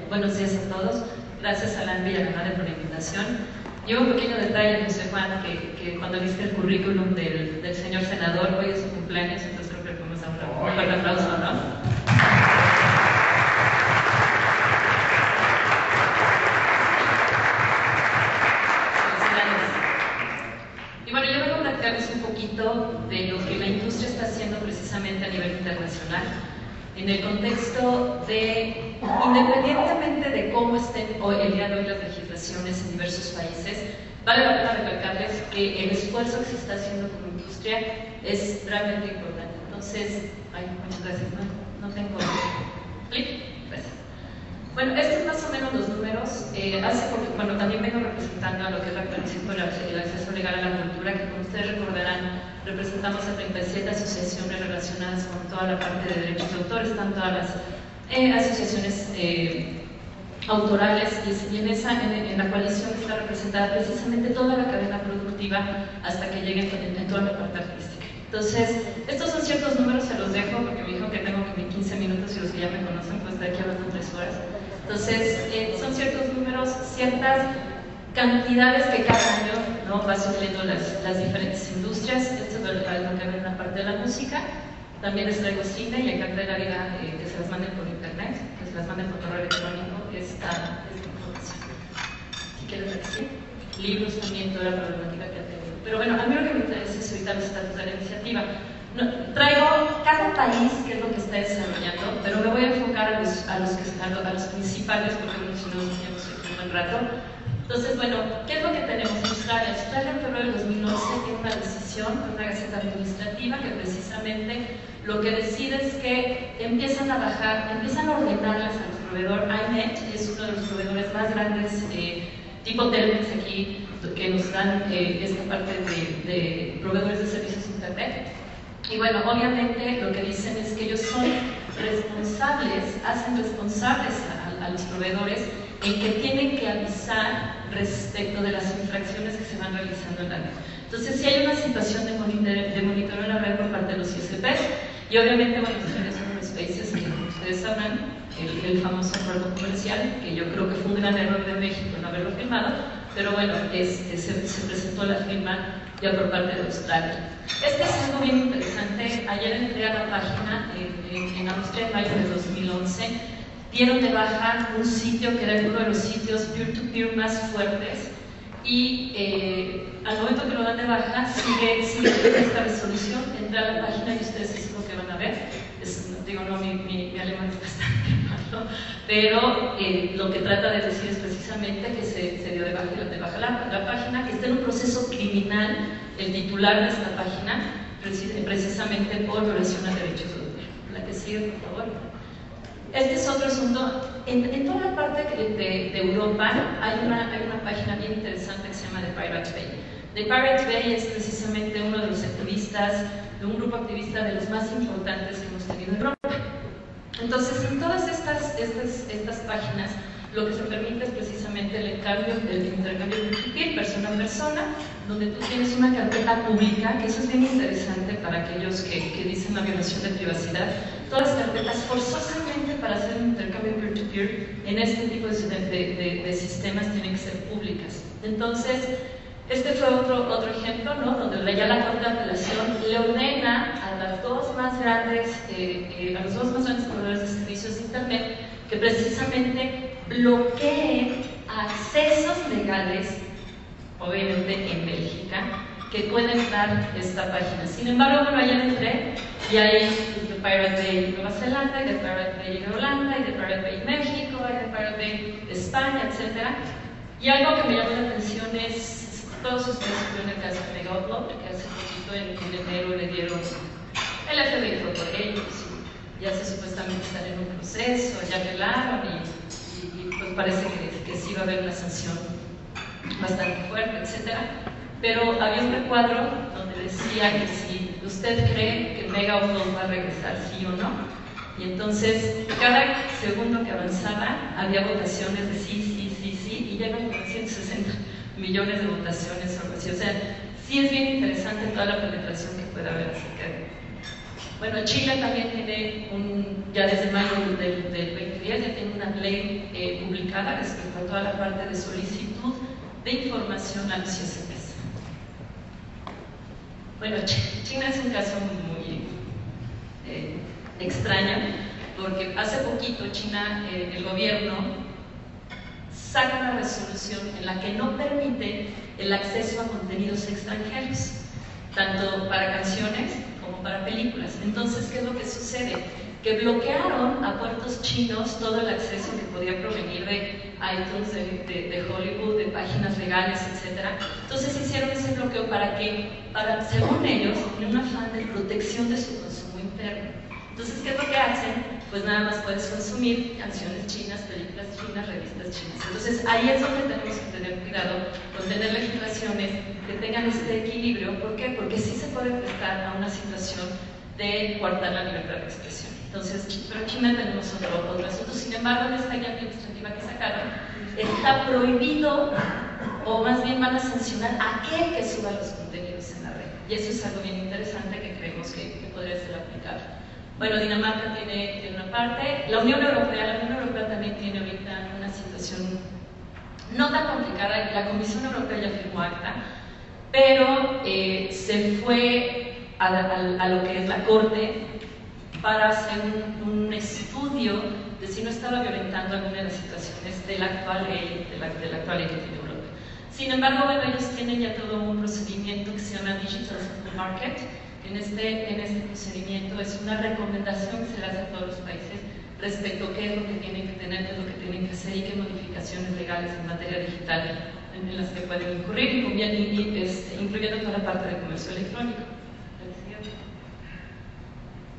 Speaker 5: Buenos días a todos. Gracias a Alan Villanueva por la invitación. Yo un pequeño detalle, José Juan, que cuando viste el currículum del señor senador, hoy es su cumpleaños, entonces creo que le podemos dar un fuerte aplauso, ¿no? Y bueno, yo vengo a platicarles un poquito de lo que la industria está haciendo precisamente a nivel internacional, en el contexto de, independientemente de cómo estén hoy, el día de hoy las legislaciones en diversos países, vale la pena recalcarles que el esfuerzo que se está haciendo como industria es realmente importante. Entonces, muchas gracias, no tengo clic, gracias. Bueno, estos son más o menos los números. Bueno, también vengo representando a lo que es la Coalición por el Acceso Legal a la Cultura, que como ustedes recordarán, representamos a 37 asociaciones relacionadas con toda la parte de derechos de autor. Están todas las asociaciones autorales, y en la coalición está representada precisamente toda la cadena productiva hasta que lleguen en toda la parte artística. Entonces, estos son ciertos números, se los dejo porque me dijo que tengo que 15 minutos y los que ya me conocen pues estar aquí hablando 3 horas. Entonces, son ciertos números, ciertas cantidades que cada año, ¿no?, va sucediendo las diferentes industrias. Esto es lo que ven en la parte de la música. También les traigo cine y acá trae la vida que se las manden por internet, que se las manden por correo electrónico, esta información. Si quieren decir, libros también, toda la problemática que ha tenido. Pero bueno, a mí lo que me interesa es ahorita los estatus de la iniciativa. Traigo cada país, que es lo que está desarrollando, pero me voy a enfocar a los principales, porque bueno, si no, ya no sé un buen rato. Entonces, bueno, ¿qué es lo que tenemos en Australia? Australia en febrero del 2011 tiene una decisión, una gaceta administrativa, que precisamente lo que decide es que empiezan a ordenarlas a los proveedores. iNet es uno de los proveedores más grandes, tipo Telmex aquí, que nos dan esta parte de proveedores de servicios de internet. Y bueno, obviamente lo que dicen es que ellos son responsables, hacen responsables a los proveedores en que tienen que avisar respecto de las infracciones que se van realizando en la red. Entonces, si hay una situación de monitoreo en la red por parte de los ISPs, y obviamente, bueno, ustedes son los países que ustedes sabrán, el famoso acuerdo comercial, que yo creo que fue un gran error de México no haberlo firmado, pero bueno, se presentó la firma ya por parte de Australia. Es algo bien interesante. Ayer entré a la página en Austria, en mayo de 2011, dieron de baja un sitio que era uno de los sitios peer-to-peer más fuertes, y al momento que lo dan de baja sigue esta resolución. Entré a la página y ustedes es lo que van a ver. Mi alemán es bastante malo, pero lo que trata de decir es precisamente que se dio de baja la página, que está en un proceso criminal el titular de esta página, precisamente por violación a derechos de autor. La que sigue, por favor. Este es otro asunto. En toda la parte de Europa hay una página bien interesante que se llama The Pirate Bay. The Pirate Bay es precisamente uno de los activistas, de un grupo activista de los más importantes que hemos tenido en Europa. Entonces, en todas estas páginas, lo que se permite es precisamente el intercambio peer-to-peer, persona a persona, donde tú tienes una carpeta pública, que eso es bien interesante para aquellos que dicen la violación de privacidad. Todas las carpetas, forzosamente para hacer un intercambio peer-to-peer en este tipo de sistemas, tienen que ser públicas. Entonces, este fue otro ejemplo, ¿no?, donde ya la Corte de Apelación le ordena a los dos más grandes proveedores de servicios de Internet que precisamente bloqueen accesos legales, obviamente en Bélgica, que pueden dar esta página. Sin embargo, bueno, ayer entré y hay The Pirate Bay Nueva Zelanda, y The Pirate Bay en Holanda, y The Pirate Bay México, y The Pirate Bay España, etc. Y algo que me llamó la atención es, todos ustedes supieron el caso de Megaupload, que hace poquito en enero le dieron, el FBI fue por ellos, y ya supuestamente están en un proceso, ya apelaron, y pues parece que sí va a haber una sanción bastante fuerte, etc. Pero había un recuadro donde decía que si usted cree que Megaupload va a regresar, sí o no, y entonces cada segundo que avanzaba había votaciones de sí, y llegan con 160 millones de votaciones o algo así. O sea, sí es bien interesante toda la penetración que puede haber acerca de. Bueno, Chile también tiene ya desde mayo del 2010 ya tiene una ley publicada respecto a toda la parte de solicitud de información a los ISPs. Bueno, China es un caso muy extraño, porque hace poquito China, el gobierno saca una resolución en la que no permite el acceso a contenidos extranjeros, tanto para canciones como para películas. Entonces, ¿qué es lo que sucede? Que bloquearon a puertos chinos todo el acceso que podía provenir de iTunes, de Hollywood, de páginas legales, etc. Entonces hicieron ese bloqueo para, según ellos, en un afán de protección de su consumo interno. Entonces, ¿qué es lo que hacen? pues nada más puedes consumir canciones chinas, películas chinas, revistas chinas. Entonces ahí es donde tenemos que tener cuidado con tener legislaciones que tengan este equilibrio. ¿Por qué? Porque sí se puede prestar a una situación de coartar la libertad de expresión. Entonces, pero China tenemos otro asunto. Sin embargo, en esta guía administrativa que sacaron, está prohibido, o más bien van a sancionar a aquel que suba los contenidos en la red. Y eso es algo bien interesante que creemos que podría ser aplicable. Bueno, Dinamarca tiene una parte, la Unión Europea también tiene ahorita una situación no tan complicada. La Comisión Europea ya firmó ACTA, pero se fue a lo que es la Corte para hacer un estudio de si no estaba violentando alguna de las situaciones de la actual ley, que tiene Europa. Sin embargo, bueno, ellos tienen ya todo un procedimiento que se llama Digital Single Market. En este procedimiento es una recomendación que se le hace a todos los países respecto a qué es lo que tienen que tener, qué es lo que tienen que hacer y qué modificaciones legales en materia digital en las que pueden incurrir, incluyendo toda la parte de comercio electrónico.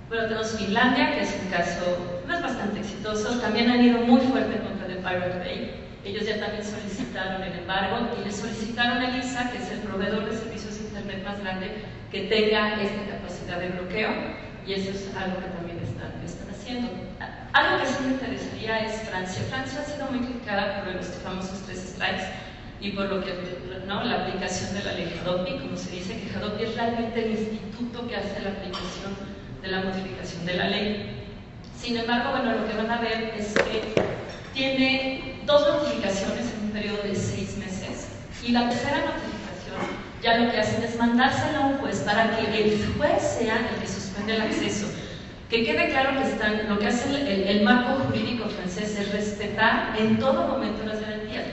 Speaker 5: Bueno, tenemos Finlandia, que es un caso bastante exitoso. También han ido muy fuerte contra The Pirate Bay. Ellos ya también solicitaron el embargo y le solicitaron a Elisa, que es el proveedor de servicios de Internet más grande, que tenga esta capacidad de bloqueo, y eso es algo que también están haciendo. Algo que sí me interesaría es Francia. Francia ha sido muy criticada por los famosos 3 strikes y por lo que, ¿no?, la aplicación de la ley Hadopi, como se dice, que Hadopi es realmente el instituto que hace la aplicación de la modificación de la ley. Sin embargo, bueno, lo que van a ver es que tiene 2 notificaciones en un periodo de 6 meses, y la tercera notificación ya lo que hacen es mandársela a un juez para que el juez sea el que suspende el acceso. Que quede claro que lo que hace el marco jurídico francés es respetar en todo momento las garantías.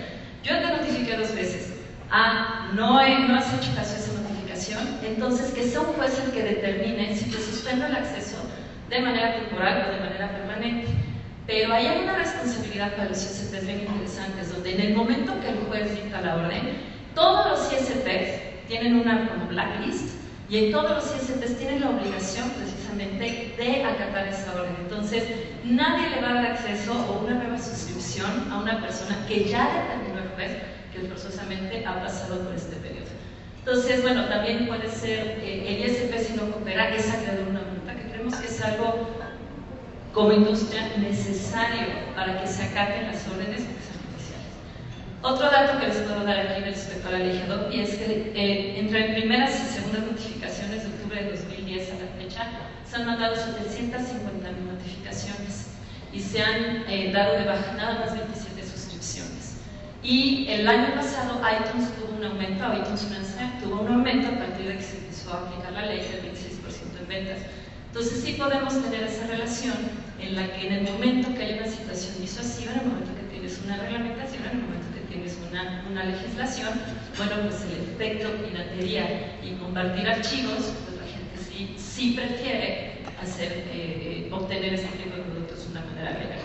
Speaker 5: Yo te notifiqué 2 veces, no has hecho caso a esa notificación, entonces que sea un juez el que determine si te suspendo el acceso de manera temporal o de manera permanente. Pero hay una responsabilidad para los ISPs bien interesantes, donde en el momento que el juez dicta la orden, todos los ISPs tienen una como blacklist, y en todos los ISPs tienen la obligación precisamente de acatar esa orden. Entonces, nadie le va a dar acceso o una nueva suscripción a una persona que ya determinó el juez que forzosamente ha pasado por este periodo. Entonces, bueno, también puede ser el ISP, si no coopera, es acreedor una multa, que creemos que es algo como industria necesario para que se acaten las órdenes judiciales. Otro dato que les puedo dar aquí respecto a la ley Hadopi es que entre primeras y segundas notificaciones de octubre de 2010 a la fecha se han mandado 750,000 notificaciones y se han dado de baja nada más 27 suscripciones. Y el año pasado iTunes tuvo un aumento, iTunes Francia tuvo un aumento a partir de que se empezó a aplicar la ley del 26% en ventas. Entonces sí podemos tener esa relación en la que en el momento que hay una situación disuasiva, en el momento que tienes una reglamentación, en el momento que tienes una legislación, bueno, pues el efecto piratería y compartir archivos, pues la gente sí prefiere obtener este tipo de productos de una manera legal.